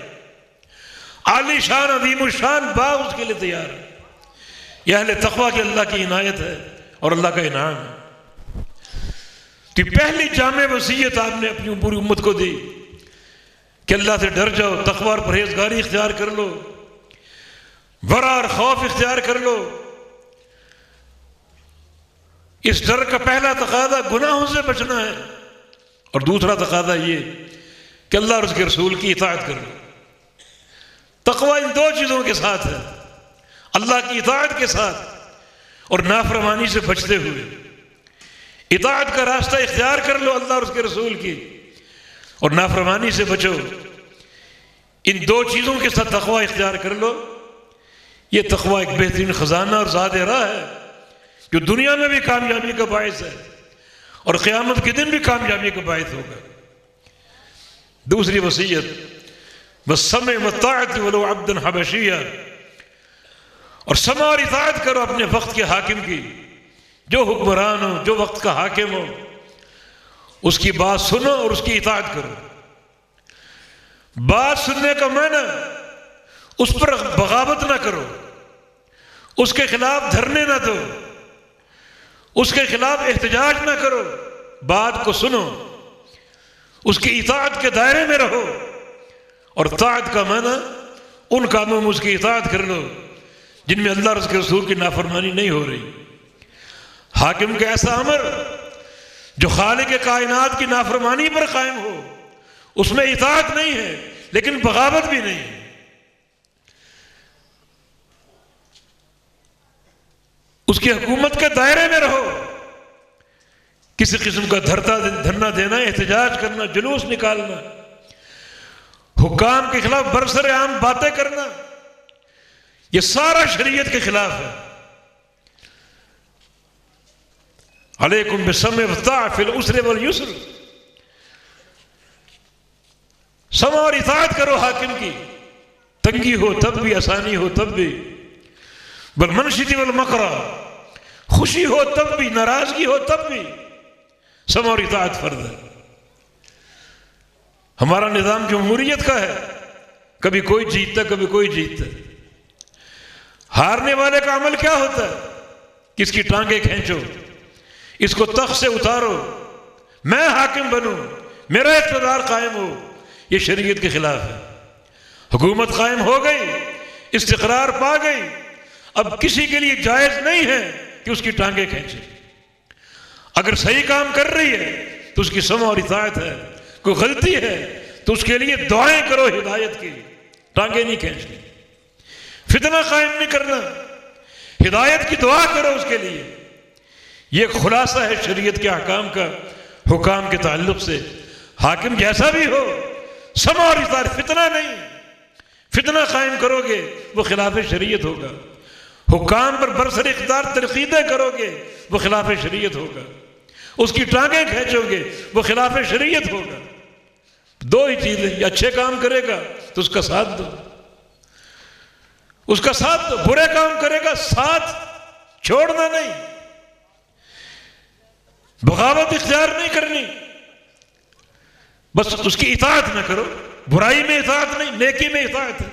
عالی شان عظیم الشان باغ اس کے لیے تیار ہے۔ یہ اہل تقویٰ کی اللہ کی عنایت ہے اور اللہ کا انعام ہے۔ تو پہلی جامع وصیت آپ نے اپنی پوری امت کو دی کہ اللہ سے ڈر جاؤ، تقویٰ اور پرہیزگاری اختیار کر لو، ورع اور خوف اختیار کر لو۔ اس ڈر کا پہلا تقاضا گناہوں سے بچنا ہے، اور دوسرا تقاضا یہ کہ اللہ اور اس کے رسول کی اطاعت کر لو۔ تقویٰ ان 2 چیزوں کے ساتھ ہے، اللہ کی اطاعت کے ساتھ اور نافرمانی سے بچتے ہوئے۔ اطاعت کا راستہ اختیار کر لو اللہ اور اس کے رسول کی، اور نافرمانی سے بچو۔ ان 2 چیزوں کے ساتھ تقویٰ اختیار کر لو۔ یہ تقویٰ ایک بہترین خزانہ اور زاد راہ ہے جو دنیا میں بھی کامیابی کا باعث ہے اور قیامت کے دن بھی کامیابی کا باعث ہوگا۔ دوسری وصیت، وَالسَّمْعِ وَالطَّاعَةِ وَلَوْ عَبْدًا حَبَشِيًّا، اور سمع اور اطاعت کرو اپنے وقت کے حاکم کی، جو حکمران ہو، جو وقت کا حاکم ہو، اس کی بات سنو اور اس کی اطاعت کرو۔ بات سننے کا معنی اس پر بغاوت نہ کرو، اس کے خلاف دھرنے نہ دو، اس کے خلاف احتجاج نہ کرو، بات کو سنو، اس کی اطاعت کے دائرے میں رہو۔ اور طاعت کا معنی ان کاموں میں اس کی اطاعت کر لو جن میں اللہ اور اس کے رسول کی نافرمانی نہیں ہو رہی۔ حاکم کا ایسا امر جو خالق کائنات کی نافرمانی پر قائم ہو، اس میں اطاعت نہیں ہے لیکن بغاوت بھی نہیں ہے۔ اس کی حکومت کے دائرے میں رہو، کسی قسم کا دھرنا دینا، احتجاج کرنا، جلوس نکالنا، حکام کے خلاف برسر عام باتیں کرنا، یہ سارا شریعت کے خلاف ہے۔ علیکم بالسمع والطاعہ فی العسر والیسر، سمع اور اطاعت کرو حاکم کی، تنگی ہو تب بھی، آسانی ہو تب بھی، بالمنشط والمکرہ، خوشی ہو تب بھی، ناراضگی ہو تب بھی، سمع اور اطاعت فرض ہے۔ ہمارا نظام جمہوریت کا ہے، کبھی کوئی جیتتا کبھی کوئی جیتتا۔ ہارنے والے کا عمل کیا ہوتا ہے؟ کس کی ٹانگیں کھینچو، اس کو تخت سے اتارو، میں حاکم بنوں، میرا اقتدار قائم ہو، یہ شریعت کے خلاف ہے۔ حکومت قائم ہو گئی، استقرار پا گئی، اب کسی کے لیے جائز نہیں ہے کہ اس کی ٹانگیں کھینچے۔ اگر صحیح کام کر رہی ہے تو اس کی سمع اور اطاعت ہے، کوئی غلطی ہے تو اس کے لیے دعائیں کرو ہدایت کی، ٹانگیں نہیں کھینچنی، فتنہ قائم نہیں کرنا، ہدایت کی دعا کرو اس کے لیے۔ یہ خلاصہ ہے شریعت کے احکام کا حکام کے تعلق سے۔ حاکم جیسا بھی ہو، سمع اور اطاعت، فتنہ نہیں۔ فتنہ قائم کرو گے وہ خلاف شریعت ہوگا، حکام پر برسر اقتدار تنقیدیں کرو گے وہ خلاف شریعت ہوگا، اس کی ٹانگیں کھینچو گے وہ خلاف شریعت ہوگا۔ دو ہی چیزیں، یہ اچھے کام کرے گا تو اس کا ساتھ دو، اس کا ساتھ دو، برے کام کرے گا ساتھ چھوڑنا نہیں، بغاوت اختیار نہیں کرنی، بس اس کی اطاعت نہ کرو، برائی میں اطاعت نہیں، نیکی میں اطاعت ہے۔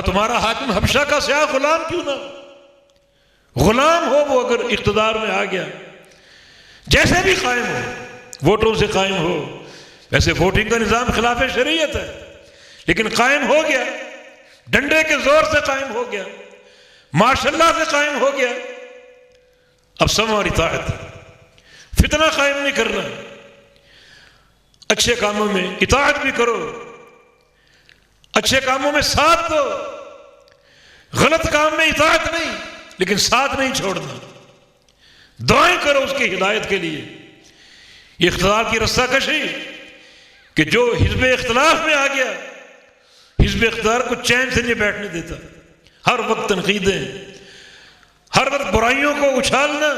تمہارا حاکم حبشہ کا سیاہ غلام کیوں نہ ہو، غلام ہو وہ، اگر اقتدار میں آ گیا، جیسے بھی قائم ہو، ووٹوں سے قائم ہو، ویسے ووٹنگ کا نظام خلاف شریعت ہے لیکن قائم ہو گیا، ڈنڈے کے زور سے قائم ہو گیا، ماشاء اللہ سے قائم ہو گیا، اب سمع اور اطاعت، فتنہ قائم نہیں کرنا، اچھے کاموں میں اطاعت بھی کرو، اچھے کاموں میں ساتھ دو، غلط کام میں اطاعت نہیں لیکن ساتھ نہیں چھوڑنا، دعائیں کرو اس کی ہدایت کے لیے۔ یہ اقتدار کی رسہ کشی کہ جو حزب اختلاف میں آ گیا، حزب اقتدار کو چین سے نہیں بیٹھنے دیتا، ہر وقت تنقیدیں، ہر وقت برائیوں کو اچھالنا،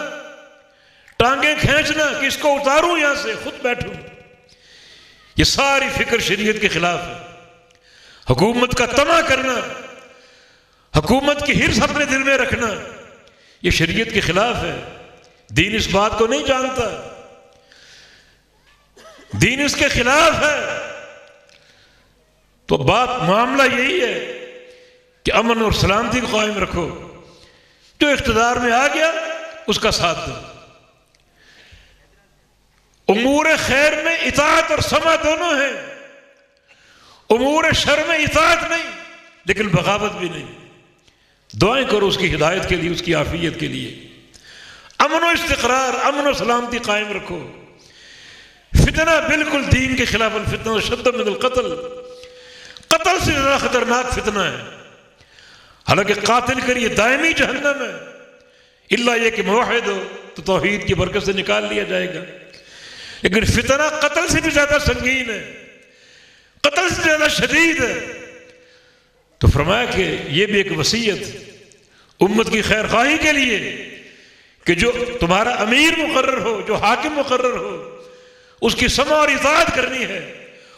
ٹانگیں کھینچنا کہ اس کو اتاروں یہاں سے، خود بیٹھوں، یہ ساری فکر شریعت کے خلاف ہے۔ حکومت کا طمع کرنا، حکومت کی حرص اپنے دل میں رکھنا، یہ شریعت کے خلاف ہے۔ دین اس بات کو نہیں جانتا، دین اس کے خلاف ہے۔ تو معاملہ یہی ہے کہ امن اور سلامتی کو قائم رکھو، جو اقتدار میں آ گیا اس کا ساتھ دو، امور خیر میں اطاعت اور سمع دونوں ہیں، امور شر میں اطاعت نہیں لیکن بغاوت بھی نہیں۔ دعائیں کرو اس کی ہدایت کے لیے، اس کی عافیت کے لیے، امن و استقرار، امن و سلامتی قائم رکھو۔ فتنہ بالکل دین کے خلاف، الفتنہ شد من القتل، قتل سے زیادہ خطرناک فتنہ ہے، حالانکہ قاتل کے لیے دائمی جہنم ہے، الا یہ کہ موحد ہو تو توحید کی برکت سے نکال لیا جائے گا، لیکن فتنہ قتل سے بھی زیادہ سنگین ہے، قتل سے زیادہ شدید ہے۔ تو فرمایا کہ یہ بھی ایک وصیت امت کی خیر خواہی کے لیے کہ جو تمہارا امیر مقرر ہو، جو حاکم مقرر ہو، اس کی سمع اور اطاعت کرنی ہے،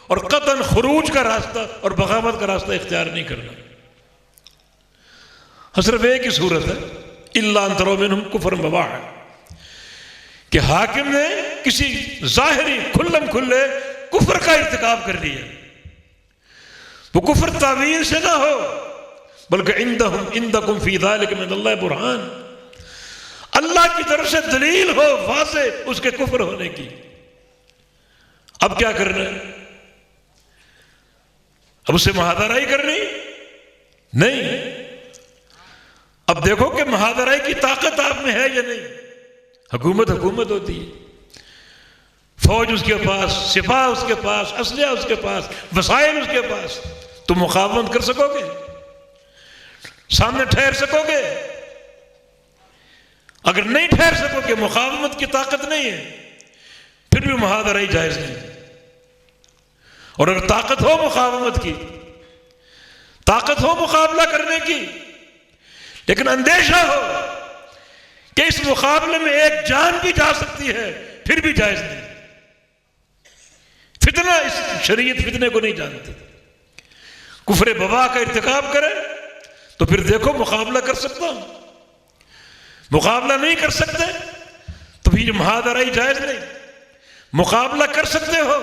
اور قطعاً خروج کا راستہ اور بغاوت کا راستہ اختیار نہیں کرنا۔ صرف ایک ہی صورت ہے الا ان تروا منهم کفرا بواحا کہ حاکم نے کسی ظاہری کھلم کھلے کفر کا ارتکاب کر لیا، وہ کفر تعویل سے نہ ہو بلکہ عندکم فی ذلک من اللہ برہان، اللہ کی طرف سے دلیل ہو واضح اس کے کفر ہونے کی۔ اب کیا کرنا ہے؟ اب اسے محاذرائی کرنی نہیں۔ اب دیکھو کہ محاذرائی کی طاقت آپ میں ہے یا نہیں۔ حکومت ہوتی ہے، فوج اس کے پاس، سپاہ اس کے پاس، اسلحہ اس کے پاس، وسائل اس کے پاس، تم مقاومت کر سکو گے؟ سامنے ٹھہر سکو گے؟ اگر نہیں ٹھہر سکو گے، مقاومت کی طاقت نہیں ہے، پھر بھی محاذرائی جائز نہیں۔ اور اگر طاقت ہو مقاومت کی، طاقت ہو مقابلہ کرنے کی، لیکن اندیشہ ہو کہ اس مقابلے میں ایک جان بھی جا سکتی ہے، پھر بھی جائز نہیں۔ فتنہ، اس شریعت فتنے کو نہیں جانتی۔ کفر بوا کا ارتکاب کرے تو پھر دیکھو مقابلہ کر سکتا ہوں، مقابلہ نہیں کر سکتے تو پھر محاذرائی جائز نہیں۔ مقابلہ کر سکتے ہو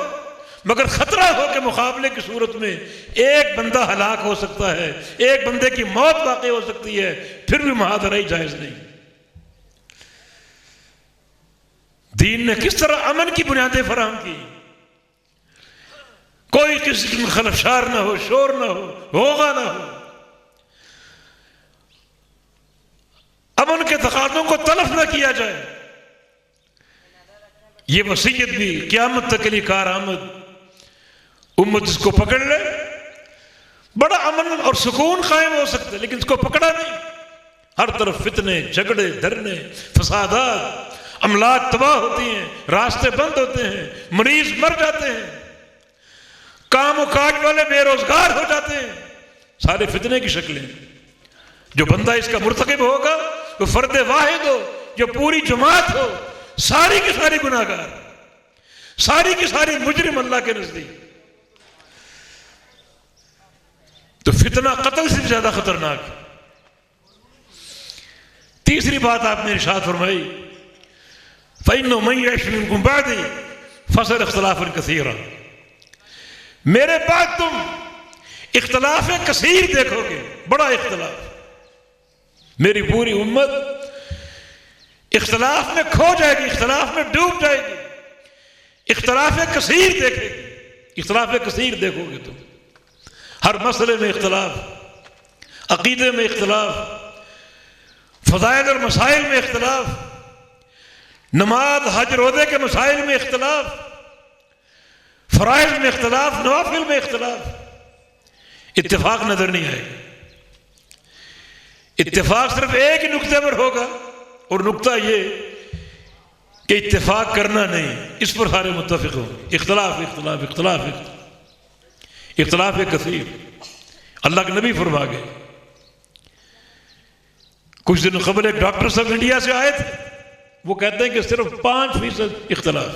مگر خطرہ ہو کہ مقابلے کی صورت میں ایک بندہ ہلاک ہو سکتا ہے، ایک بندے کی موت واقع ہو سکتی ہے، پھر بھی محاذرائی جائز نہیں۔ دین نے کس طرح امن کی بنیادیں فراہم کی، کوئی کسی میں خلفشار نہ ہو، شور نہ ہو، ہوگا نہ ہو، امن کے تقاضوں کو تلف نہ کیا جائے۔ یہ وصیت بھی قیامت تک کے لیے کارآمد، امت اس کو پکڑ لے بڑا امن اور سکون قائم ہو سکتا ہے، لیکن اس کو پکڑا نہیں، ہر طرف فتنے، جھگڑے، دھرنے، فسادات، املاک تباہ ہوتی ہیں، راستے بند ہوتے ہیں، مریض مر جاتے ہیں، کام و کاج والے بے روزگار ہو جاتے ہیں، سارے فتنے کی شکلیں۔ جو بندہ اس کا مرتکب ہوگا وہ فرد واحد ہو، جو پوری جماعت ہو، ساری کی ساری گناہ گار، ساری کی ساری مجرم اللہ کے نزدیک۔ تو فتنہ قتل سے زیادہ خطرناک ہے۔ تیسری بات آپ نے ارشاد فرمائی فَإِنَّهُ مَن يَعِشْ مِنكُم بَعْدِي فَسَيَرَى اخْتِلَافًا كَثِيرًا، میرے بعد تم اختلاف کثیر دیکھو گے، بڑا اختلاف۔ میری پوری امت اختلاف میں کھو جائے گی، اختلاف میں ڈوب جائے گی، اختلاف کثیر دیکھے گی۔ اختلاف کثیر دیکھو گے تم، ہر مسئلے میں اختلاف، عقیدے میں اختلاف، فضائل اور مسائل میں اختلاف، نماز حج روزے کے مسائل میں اختلاف، فرائض میں اختلاف، نوافل میں اختلاف۔ اتفاق نظر نہیں آئے گا۔ اتفاق صرف ایک ہی نقطے پر ہوگا، اور نقطہ یہ کہ اتفاق کرنا نہیں، اس پر سارے متفق ہوں۔ اختلاف اختلاف اختلاف اختلاف کثیر۔ اللہ کے نبی فرما گئے، کچھ دن قبل ایک ڈاکٹر صاحب انڈیا سے آئے تھے، وہ کہتے ہیں کہ صرف 5% اختلاف،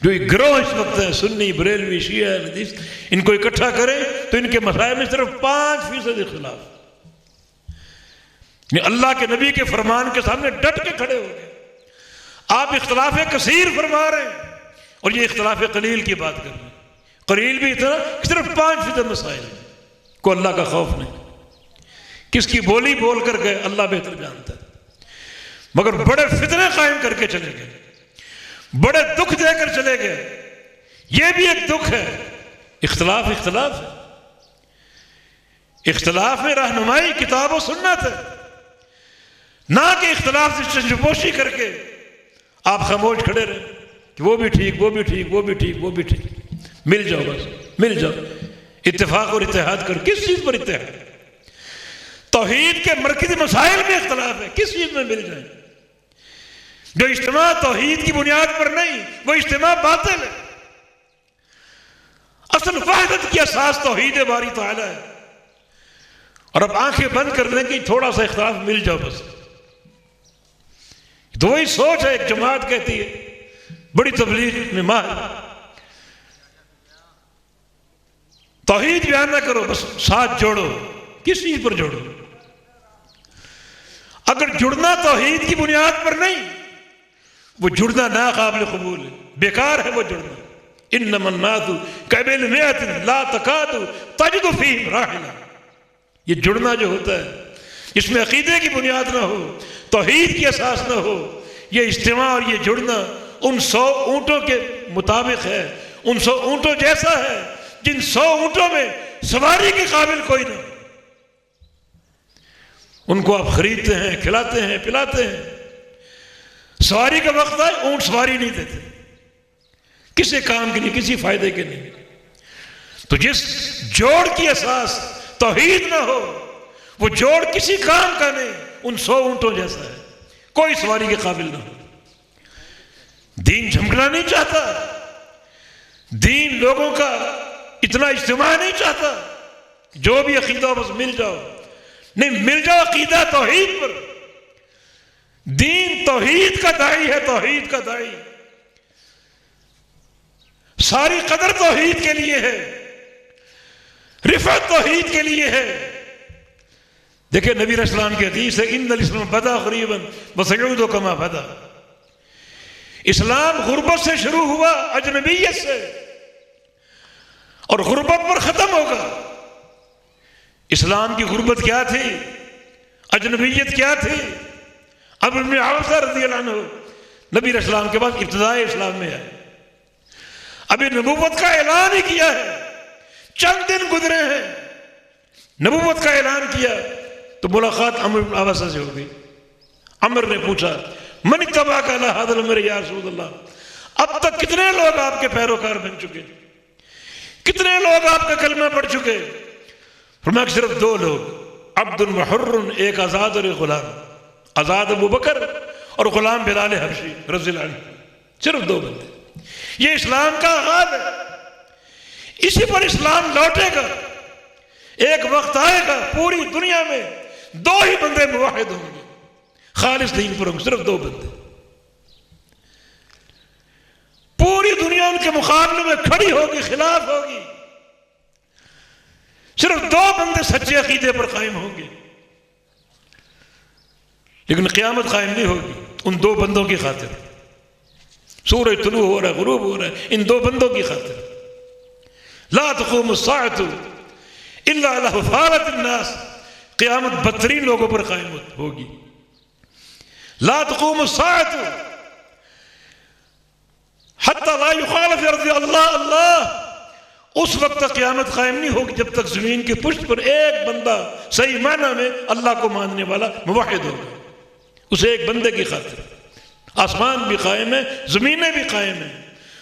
جو ایک گروہ اس وقت ہے سنی، بریلوی، شیعہ، حدیث، ان کو اکٹھا کریں تو ان کے مسائل میں صرف 5% اختلاف۔ اللہ کے نبی کے فرمان کے سامنے ڈٹ کے کھڑے ہو گئے۔ آپ اختلاف کثیر فرما رہے ہیں اور یہ اختلاف قلیل کی بات کر رہے ہیں۔ قلیل بھی اتنا کہ صرف 5% مسائل کو اللہ کا خوف نہیں۔ کس کی بولی بول کر گئے اللہ بہتر جانتا ہے، مگر بڑے فتنے قائم کر کے چلے گئے، بڑے دکھ دے کر چلے گئے۔ یہ بھی ایک دکھ ہے۔ اختلاف اختلاف ہے، اختلاف میں رہنمائی کتاب و سنت ہے، نہ کہ اختلاف سے چشمپوشی کر کے آپ خاموش کھڑے رہیں کہ وہ بھی ٹھیک، وہ بھی ٹھیک، وہ بھی ٹھیک، وہ بھی ٹھیک۔ مل جاؤ، بس مل جاؤ، اتفاق اور اتحاد کر۔ کس چیز پر اتحاد؟ توحید کے مرکزی مسائل میں اختلاف ہے، کس چیز میں مل جائیں؟ جو اجتماع توحید کی بنیاد پر نہیں، وہ اجتماع باطل ہے۔ اصل وحدت کی اساس توحید باری تعالی ہے، اور اب آنکھیں بند کر دیں کہ تھوڑا سا اختلاف مل جاؤ بس۔ تو وہی سوچ ہے، ایک جماعت کہتی ہے بڑی تبلیغ میں ماہر، توحید بیان نہ کرو، بس ساتھ جوڑو۔ کس چیز پر جوڑو؟ اگر جڑنا توحید کی بنیاد پر نہیں، وہ جڑنا ناقابل قبول ہے، بیکار ہے وہ جڑنا۔ انما الناس كبالمئة لا تكاد تجد فيهم راحلا۔ یہ جڑنا جو ہوتا ہے اس میں عقیدے کی بنیاد نہ ہو، توحید کی اساس نہ ہو، یہ اجتماع اور یہ جڑنا ان 100 اونٹوں کے مطابق ہے، ان 100 اونٹوں جیسا ہے جن 100 اونٹوں میں سواری کے قابل کوئی نہ۔ ان کو آپ خریدتے ہیں، کھلاتے ہیں، پلاتے ہیں، سواری کا وقت آئے اونٹ سواری نہیں دیتے، کسی کام کے نہیں، کسی فائدے کے نہیں۔ تو جس جوڑ کی اساس توحید نہ ہو، وہ جوڑ کسی کام کا نہیں، ان 100 اونٹوں جیسا ہے، کوئی سواری کے قابل نہ ہو۔ دین جھمکنا نہیں چاہتا، دین لوگوں کا اتنا اجتماع نہیں چاہتا، جو بھی عقیدہ ہو بس مل جاؤ، نہیں، مل جاؤ عقیدہ توحید پر۔ دین توحید کا داعی ہے، توحید کا داعی، ساری قدر توحید کے لیے ہے، رفعت توحید کے لیے ہے۔ دیکھیں نبی علیہ السلام کی حدیث ہے، ان الاسلام بدا غریبا وسيعود كما بدا۔ اسلام غربت سے شروع ہوا، اجنبیت سے، اور غربت پر ختم ہوگا۔ اسلام کی غربت کیا تھی؟ اجنبیت کیا تھی؟ عمرو بن عوف رضی اللہ عنہ نبی علیہ السلام کے بعد ابتدائی اسلام میں ہے، ابھی نبوت کا اعلان ہی کیا ہے، چند دن گزرے ہیں، نبوت کا اعلان کیا تو ملاقات عمرو بن عوف سے ہو گئی۔ عمر نے پوچھا من اتبعک علی ھذا الامر یا رسول اللہ، اب تک کتنے لوگ آپ کے پیروکار بن چکے، کتنے لوگ آپ کا کلمہ پڑھ چکے؟ فرمایا کہ صرف 2 لوگ، عبد وحر، ایک آزاد اور ایک غلام، آزاد ابو بکر اور غلام بلال حبشی رضی اللہ عنہ، صرف 2 بندے۔ یہ اسلام کا آغاز ہے، اسی پر اسلام لوٹے گا۔ ایک وقت آئے گا پوری دنیا میں 2 ہی بندے موحد ہوں گے، خالص دین پر ہوں گے، صرف 2 بندے، پوری دنیا ان کے مقابلے میں کھڑی ہوگی، خلاف ہوگی، صرف 2 بندے سچے عقیدے پر قائم ہوں گے۔ لیکن قیامت قائم نہیں ہوگی ان 2 بندوں کی خاطر، سورج طلوع ہو رہا ہے، غروب ہو رہا ہے، ان 2 بندوں کی خاطر۔ لا تقوم الساعة الا علی حفارة الناس، قیامت بدترین لوگوں پر قائم ہوگی۔ لا تقوم الساعة حتی لا يقال في الارض اللہ اللہ، اس وقت تک قیامت قائم نہیں ہوگی جب تک زمین کے پشت پر ایک بندہ صحیح معنی میں اللہ کو ماننے والا موحد ہوگا، اس ایک بندے کی خاطر۔ آسمان بھی قائم ہے، زمینیں بھی قائم ہیں،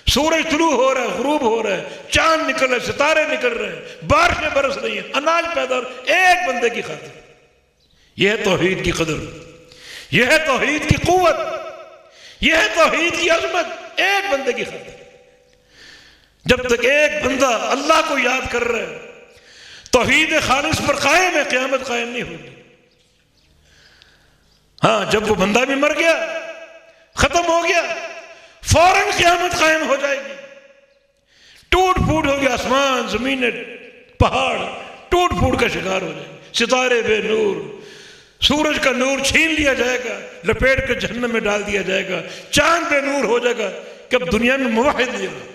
سورج طلوع ہو رہا ہے، غروب ہو رہا ہے، چاند نکل رہے ہیں، ستارے نکل رہے ہیں، بارشیں برس رہی ہیں، اناج پیدا ہو رہا ہے، ایک بندے کی خاطر۔ یہ ہے توحید کی قدر، یہ ہے توحید کی قوت، یہ ہے توحید کی عظمت، ایک بندے کی خاطر۔ جب تک ایک بندہ اللہ کو یاد کر رہا ہے، توحید خالص پر قائم ہے، قیامت قائم نہیں ہوگی۔ ہاں جب وہ بندہ بھی مر گیا، ختم ہو گیا، فوراً قیامت قائم ہو جائے گی، ٹوٹ پھوٹ ہو گیا، آسمان زمینیں پہاڑ ٹوٹ پھوٹ کا شکار ہو جائے، ستارے بے نور، سورج کا نور چھین لیا جائے گا، لپیٹ کر جہنم میں ڈال دیا جائے گا، چاند بے نور ہو جائے گا کہ اب دنیا میں موحد نہیں ہوگا،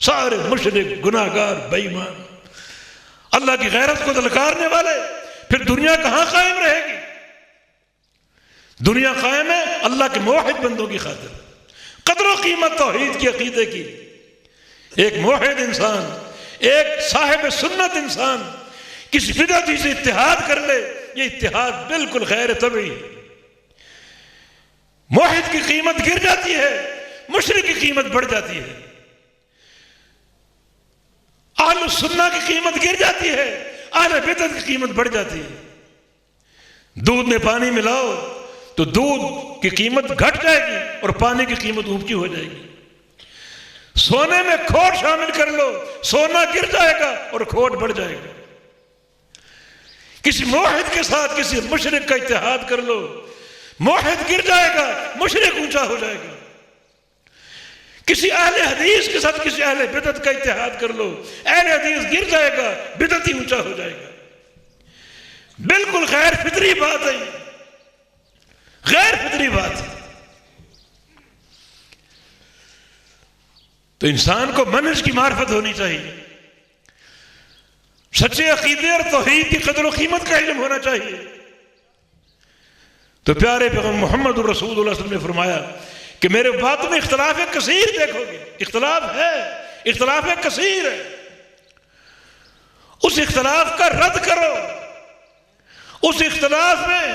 سارے مشرک، گناہگار، بے ایمان، اللہ کی غیرت کو دلکارنے والے، پھر دنیا کہاں قائم رہے گی؟ دنیا قائم ہے اللہ کے موحد بندوں کی خاطر۔ قدر و قیمت توحید کی، عقیدے کی، ایک موحد انسان، ایک صاحب سنت انسان کسی بدعتی سے اتحاد کر لے، یہ اتحاد بالکل غیر طبعی ہے۔ موحد کی قیمت گر جاتی ہے، مشرک کی قیمت بڑھ جاتی ہے، اہل السنہ کی قیمت گر جاتی ہے، اہل بدعت کی قیمت بڑھ جاتی ہے۔ دودھ میں پانی ملاؤ تو دودھ کی قیمت گھٹ جائے گی اور پانی کی قیمت اونچی ہو جائے گی۔ سونے میں کھوٹ شامل کر لو، سونا گر جائے گا اور کھوٹ بڑھ جائے گا۔ کسی موحد کے ساتھ کسی مشرک کا اتحاد کر لو، موحد گر جائے گا، مشرک اونچا ہو جائے گا۔ کسی اہل حدیث کے ساتھ کسی اہل بدعت کا اتحاد کر لو، اہل حدیث گر جائے گا، بدعتی اونچا ہو جائے گا۔ بالکل غیر فطری بات ہے، غیر فطری بات ہے۔ تو انسان کو منہج کی معرفت ہونی چاہیے، سچے عقیدے اور توحید کی قدر و قیمت کا علم ہونا چاہیے۔ تو پیارے پیغمبر محمد الرسول اللہ صلی اللہ علیہ وسلم نے فرمایا کہ میرے باتوں میں اختلاف کثیر دیکھو گے، اختلاف ہے، اختلاف کثیر ہے، اس اختلاف کا رد کرو، اس اختلاف میں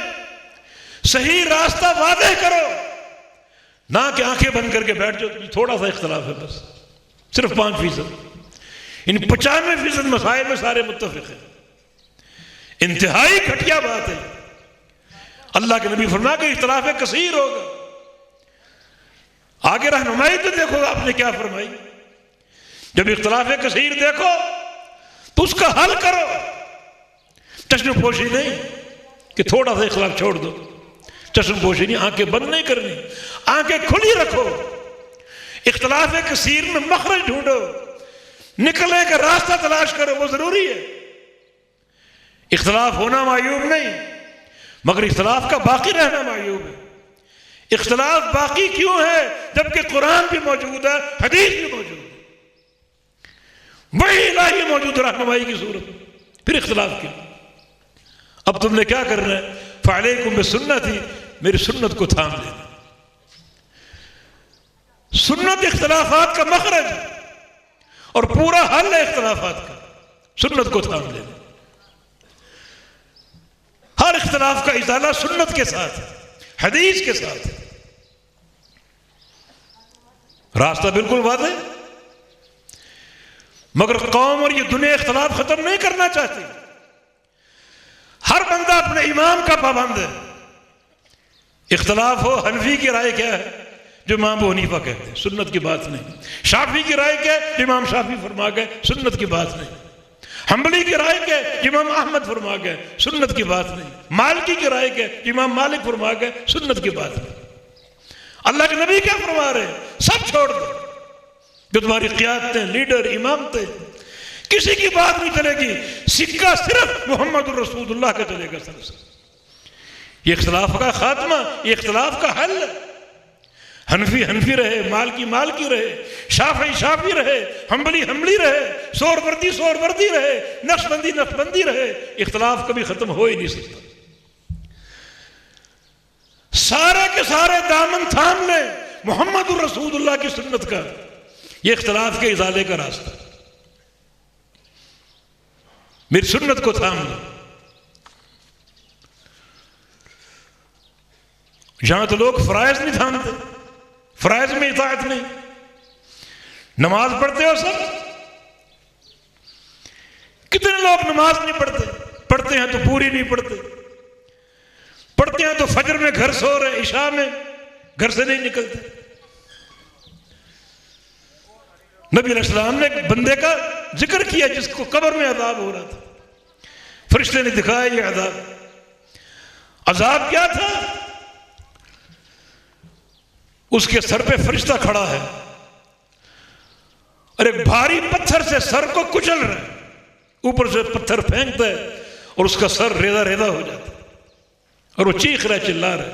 صحیح راستہ واضح کرو، نہ کہ آنکھیں بند کر کے بیٹھ جاؤ تھوڑا سا اختلاف ہے بس، صرف 5%، ان 95% مسائل میں سارے متفق ہیں۔ انتہائی گھٹیا بات ہے۔ اللہ کے نبی فرمایا کہ اختلاف کثیر ہوگا۔ آگے رہنمائی تو دیکھو آپ نے کیا فرمائی، جب اختلاف کثیر دیکھو تو اس کا حل کرو، چشم پوشی نہیں کہ تھوڑا سا اختلاف چھوڑ دو، چشم پوشی نہیں، آنکھیں بند نہیں کرنی، آنکھیں کھلی رکھو، اختلاف کثیر میں مخرج ڈھونڈو، نکلنے کا راستہ تلاش کرو، وہ ضروری ہے۔ اختلاف ہونا معیوب نہیں، مگر اختلاف کا باقی رہنا معیوب ہے۔ اختلاف باقی کیوں ہے جبکہ قرآن بھی موجود ہے، حدیث بھی موجود ہے، وہی الہی موجود رہنمائی کی صورت میں، پھر اختلاف کیوں؟ اب تم نے کیا کرنا ہے؟ فعلیکم بسنتی، میری سنت کو تھام لینا۔ سنت اختلافات کا مخرج اور پورا حل ہے اختلافات کا، سنت کو تھام لینا۔ ہر اختلاف کا ازالہ سنت کے ساتھ، حدیث کے ساتھ، راستہ بالکل واضح، مگر قوم اور یہ دنیا اختلاف ختم نہیں کرنا چاہتی۔ ہر بندہ اپنے امام کا پابند ہے۔ اختلاف ہو، حنفی کی رائے کیا ہے جو امام ابو حنیفہ کہتے ہیں، سنت کی بات نہیں۔ شافعی کی رائے کیا ہے جو امام شافعی فرما گئے، سنت کی بات نہیں۔ حنبلی کی رائے کیا ہے جو امام احمد فرما گئے، سنت کی بات نہیں۔ مالکی کی رائے کیا ہے جو امام مالک فرما گئے، سنت کی بات نہیں۔ اللہ کے نبی کیا فرما رہے ہیں؟ سب چھوڑ دو، جو تمہاری قیادتیں، لیڈر، امامتیں، کسی کی بات نہیں چلے گی، سکہ صرف محمد الرسول اللہ کا چلے گا سر سے۔ یہ اختلاف کا خاتمہ، یہ اختلاف کا حل ہے۔ حنفی حنفی رہے، مالکی مالکی رہے، شافعی شافعی رہے، حنبلی حنبلی رہے، سہروردی سہروردی رہے، نقشبندی نقشبندی رہے، اختلاف کبھی ختم ہو ہی نہیں سکتا۔ سارے کے سارے دامن تھام لیں محمد الرسول اللہ کی سنت کا، یہ اختلاف کے ازالے کا راستہ۔ میری سنت کو تھام لو۔ یہاں تو لوگ فرائض نہیں تھامتے، فرائض میں اطاعت نہیں۔ نماز پڑھتے ہو سب؟ کتنے لوگ نماز نہیں پڑھتے؟ پڑھتے ہیں تو پوری نہیں پڑھتے، پڑھتے ہیں تو فجر میں گھر سو رہے، عشاء میں گھر سے نہیں نکلتے۔ نبی علیہ السلام نے ایک بندے کا ذکر کیا جس کو قبر میں عذاب ہو رہا تھا، فرشتے نے دکھایا یہ عذاب کیا تھا؟ اس کے سر پہ فرشتہ کھڑا ہے اور ایک بھاری پتھر سے سر کو کچل رہا ہے، اوپر سے پتھر پھینکتا ہے اور اس کا سر ریزہ ریزہ ہو جاتا ہے اور وہ چیخ رہا ہے، چلا رہا ہے۔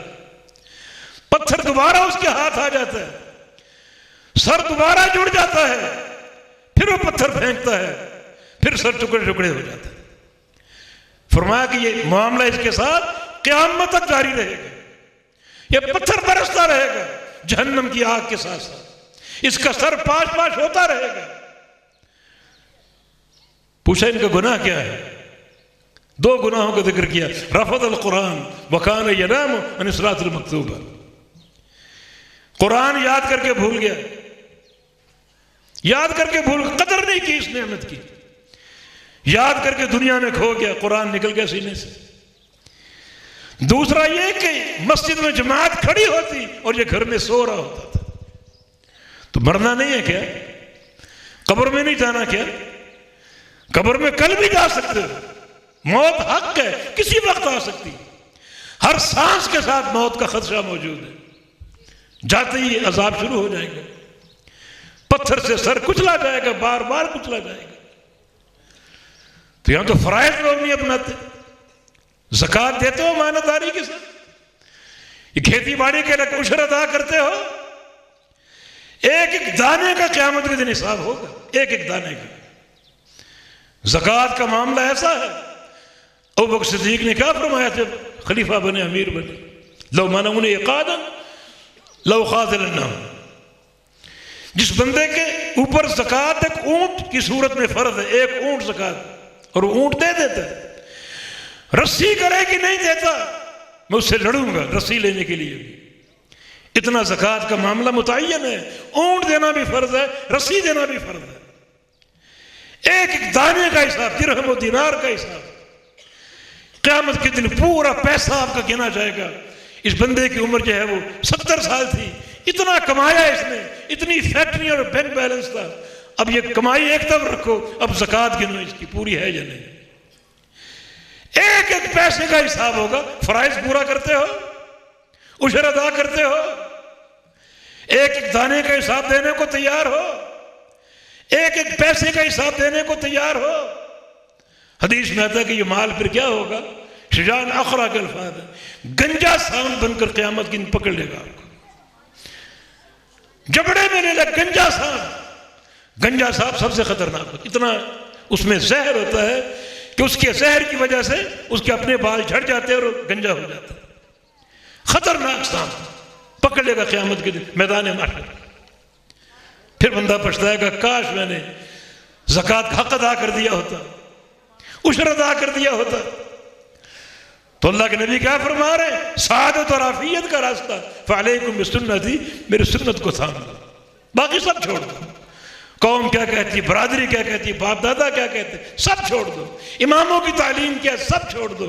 پتھر دوبارہ اس کے ہاتھ آ جاتا ہے، سر دوبارہ جڑ جاتا ہے، پھر وہ پتھر پھینکتا ہے، پھر سر ٹکڑے ٹکڑے ہو جاتا ہے۔ فرمایا کہ یہ معاملہ اس کے ساتھ قیامت تک جاری رہے گا، یہ پتھر برستا رہے گا جہنم کی آگ کے ساتھ ساتھ، اس کا سر پاش پاش ہوتا رہے گا۔ پوچھا ان کا گناہ کیا ہے؟ 2 گناہوں کا ذکر کیا، رفض القرآن وکان ینام عن الصلاۃ المکتوبہ، قرآن یاد کر کے بھول گیا، یاد کر کے قدر نہیں کی اس نعمت کی، یاد کر کے دنیا میں کھو گیا، قرآن نکل گیا سینے سے۔ دوسرا یہ کہ مسجد میں جماعت کھڑی ہوتی اور یہ گھر میں سو رہا ہوتا تھا۔ تو مرنا نہیں ہے کیا؟ قبر میں نہیں جانا کیا؟ قبر میں کل بھی جا سکتے ہو، موت حق ہے، کسی وقت آ سکتی، ہر سانس کے ساتھ موت کا خدشہ موجود ہے، جاتے ہی عذاب شروع ہو جائے گا، پتھر سے سر کچلا جائے گا، بار بار کچلا جائے گا۔ تو یہاں تو فرائض لوگ نہیں اپناتے، زکوٰۃ دیتے ہو امانت داری کے ساتھ، یہ کھیتی باڑی کے لیے عشر ادا کرتے ہو، ایک ایک دانے کا قیامت کے دن حساب ہوگا، ایک ایک دانے کا۔ زکوٰۃ کا معاملہ ایسا ہے، ابوبکر صدیق نے کیا فرمایا جب خلیفہ بنے، امیر بنے، لو منعونی عقادا لو خاذلنہم، جس بندے کے اوپر زکوٰۃ ایک اونٹ کی صورت میں فرض ہے، ایک اونٹ زکوٰۃ، اور وہ اونٹ دے دیتا ہے، رسی کرے کہ نہیں دیتا میں اس سے لڑوں گا رسی لینے کے لیے۔ اتنا زکوٰۃ کا معاملہ متعین ہے، اونٹ دینا بھی فرض ہے، رسی دینا بھی فرض ہے، ایک ایک دانے کا حساب، درہم و دینار کا حساب۔ قیامت کے دن پورا پیسہ آپ کا گنا جائے گا۔ اس بندے کی عمر جو ہے وہ 70 سال تھی، اتنا کمایا اس نے، اتنی فیکٹری اور بینک بیلنس تھا، اب یہ کمائی ایک طرف رکھو، اب زکوٰۃ گنو اس کی پوری ہے یا نہیں۔ ایک ایک پیسے کا حساب ہوگا۔ فرائض پورا کرتے ہو، عشر ادا کرتے ہو، ایک ایک دانے کا حساب دینے کو تیار ہو، ایک ایک پیسے کا حساب دینے کو تیار ہو۔ حدیث میں آتا ہے کہ یہ مال پھر کیا ہوگا؟ شجاعن اخرا کے الفاظ ہے، گنجا سانپ بن کر قیامت کی پکڑ لے گا آپ کو، جبڑے میں لے لے گنجا سانپ۔ گنجا سانپ سب سے خطرناک ہوتا ہے، اتنا اس میں زہر ہوتا ہے کہ اس کے زہر کی وجہ سے اس کے اپنے بال جھڑ جاتے ہیں اور گنجا ہو جاتا ہے۔ خطرناک سانپ پکڑ لے گا قیامت کے دن میدان محشر۔ پھر بندہ پچھتائے گا کاش میں نے زکوٰۃ کا حق ادا کر دیا ہوتا، عشر ادا کر دیا ہوتا۔ تو اللہ کے نبی کیا فرما رہے ہیں؟ سعادت اور عافیت کا راستہ، فعلیکم بسنتی، میری سنت کو تھام لو، باقی سب چھوڑ دو۔ قوم کیا کہتی، برادری کیا کہتی، باپ دادا کیا کہتے، سب چھوڑ دو۔ اماموں کی تعلیم کیا، سب چھوڑ دو۔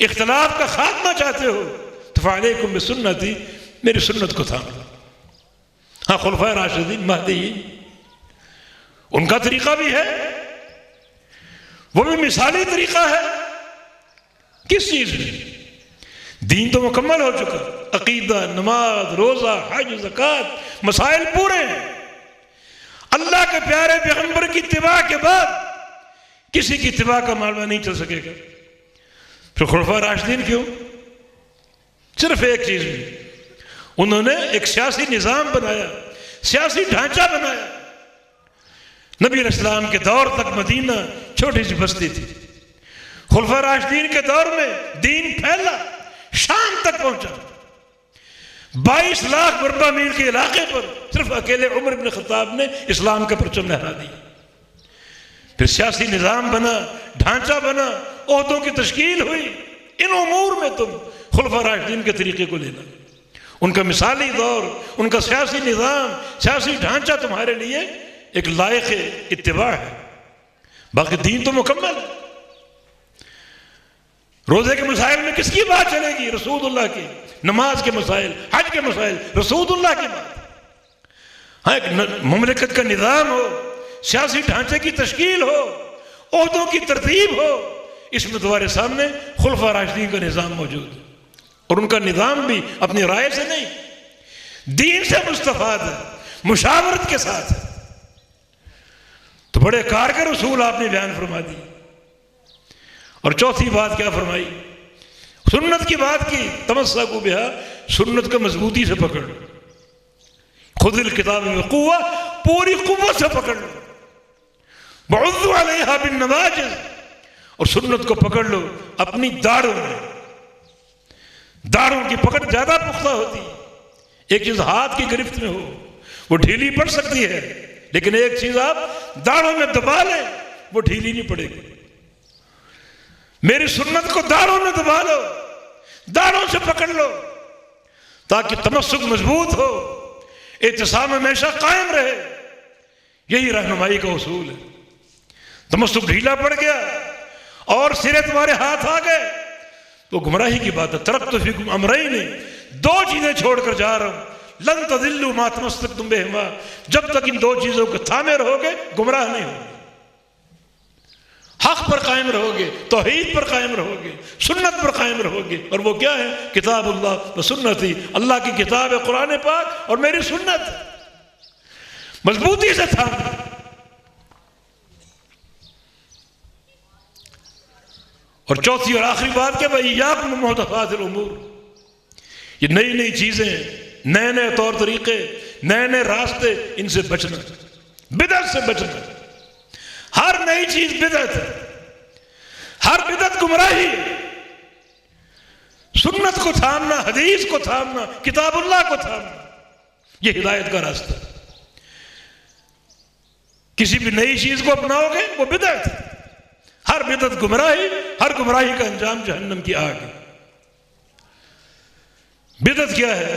اختلاف کا خاتمہ چاہتے ہو تو فعلیکم بسنتی، میری سنت کو تھام لو۔ ہاں، خلفائے راشدین مہدیین، ان کا طریقہ بھی ہے، وہ بھی مثالی طریقہ ہے۔ کس چیز میں؟ دین تو مکمل ہو چکا، عقیدہ، نماز، روزہ، حج، زکوٰۃ، مسائل پورے ہیں۔ اللہ کے پیارے پیغمبر کی اتباع کے بعد کسی کی اتباع کا معاملہ نہیں چل سکے گا۔ پھر خلفائے راشدین کیوں؟ صرف ایک چیز میں، انہوں نے ایک سیاسی نظام بنایا، سیاسی ڈھانچہ بنایا۔ نبی علیہ السلام کے دور تک مدینہ چھوٹی سی بستی تھی، خلفائے راشدین کے دور میں دین پھیلا، شام تک پہنچا۔ 22 لاکھ مربع میل کے علاقے پر صرف اکیلے عمر بن خطاب نے اسلام کا پرچم لہرا دیا۔ پھر سیاسی نظام بنا، ڈھانچہ بنا، عہدوں کی تشکیل ہوئی۔ ان امور میں تم خلفائے راشدین کے طریقے کو لینا، ان کا مثالی دور، ان کا سیاسی نظام، سیاسی ڈھانچہ تمہارے لیے ایک لائق اتباع ہے۔ باقی دین تو مکمل ہے۔ روزے کے مسائل میں کس کی بات چلے گی؟ رسول اللہ کی۔ نماز کے مسائل، حج کے مسائل، رسول اللہ کی بات۔ ہاں، ایک مملکت کا نظام ہو، سیاسی ڈھانچے کی تشکیل ہو، عہدوں کی ترتیب ہو، اس میں تمہارے سامنے خلفائے راشدین کا نظام موجود ہے، اور ان کا نظام بھی اپنی رائے سے نہیں، دین سے مستفاد ہے، مشاورت کے ساتھ ہے۔ تو بڑے کارگر اصول آپ نے بیان فرما دی۔ اور چوتھی بات کیا فرمائی؟ سنت کی بات کی، تمسکوا بہا، سنت کو مضبوطی سے پکڑ لو، خذ الکتاب بقوہ، پوری قوت سے پکڑ لو، وعضوا علیہا بالنواجذ، اور سنت کو پکڑ لو اپنی داڑھوں میں۔ داڑھوں کی پکڑ زیادہ پختہ ہوتی ہے۔ ایک چیز ہاتھ کی گرفت میں ہو وہ ڈھیلی پڑ سکتی ہے، لیکن ایک چیز آپ داڑھوں میں دبا لیں وہ ڈھیلی نہیں پڑے گی۔ میری سنت کو داڑھوں میں دبا لو، داڑھوں سے پکڑ لو، تاکہ تمسک مضبوط ہو، اعتصام ہمیشہ قائم رہے۔ یہی رہنمائی کا اصول ہے۔ تمسک ڈھیلا پڑ گیا اور سرے تمہارے ہاتھ آ گئے تو گمراہی کی بات ہے۔ ترکت فیکم امرین، دو چیزیں چھوڑ کر جا رہا ہوں، لن تضلوا ما تمسکتم بہما، جب تک ان دو چیزوں کو تھامے رہو گے گمراہ نہیں ہوگے۔ حق پر قائم رہو گے، توحید پر قائم رہو گے، سنت پر قائم رہو گے، اور وہ کیا ہے؟ کتاب اللہ و سنتی، اللہ کی کتاب ہے قرآن پاک اور میری سنت، مضبوطی سے تھام۔ اور چوتھی اور آخری بات کیا بھائی؟ یاکم محدثات الامور، یہ نئی نئی چیزیں، نئے نئے طور طریقے، نئے نئے راستے، ان سے بچنا، بدعت سے بچنا۔ ہر نئی چیز بدعت ہے، ہر بدعت گمراہی ہے۔ سنت کو تھامنا، حدیث کو تھامنا، کتاب اللہ کو تھامنا، یہ ہدایت کا راستہ۔ کسی بھی نئی چیز کو اپناؤ گے وہ بدعت ہے۔ ہر بدعت گمراہی، ہر گمراہی کا انجام جہنم کی آگ ہے۔ بدعت کیا ہے؟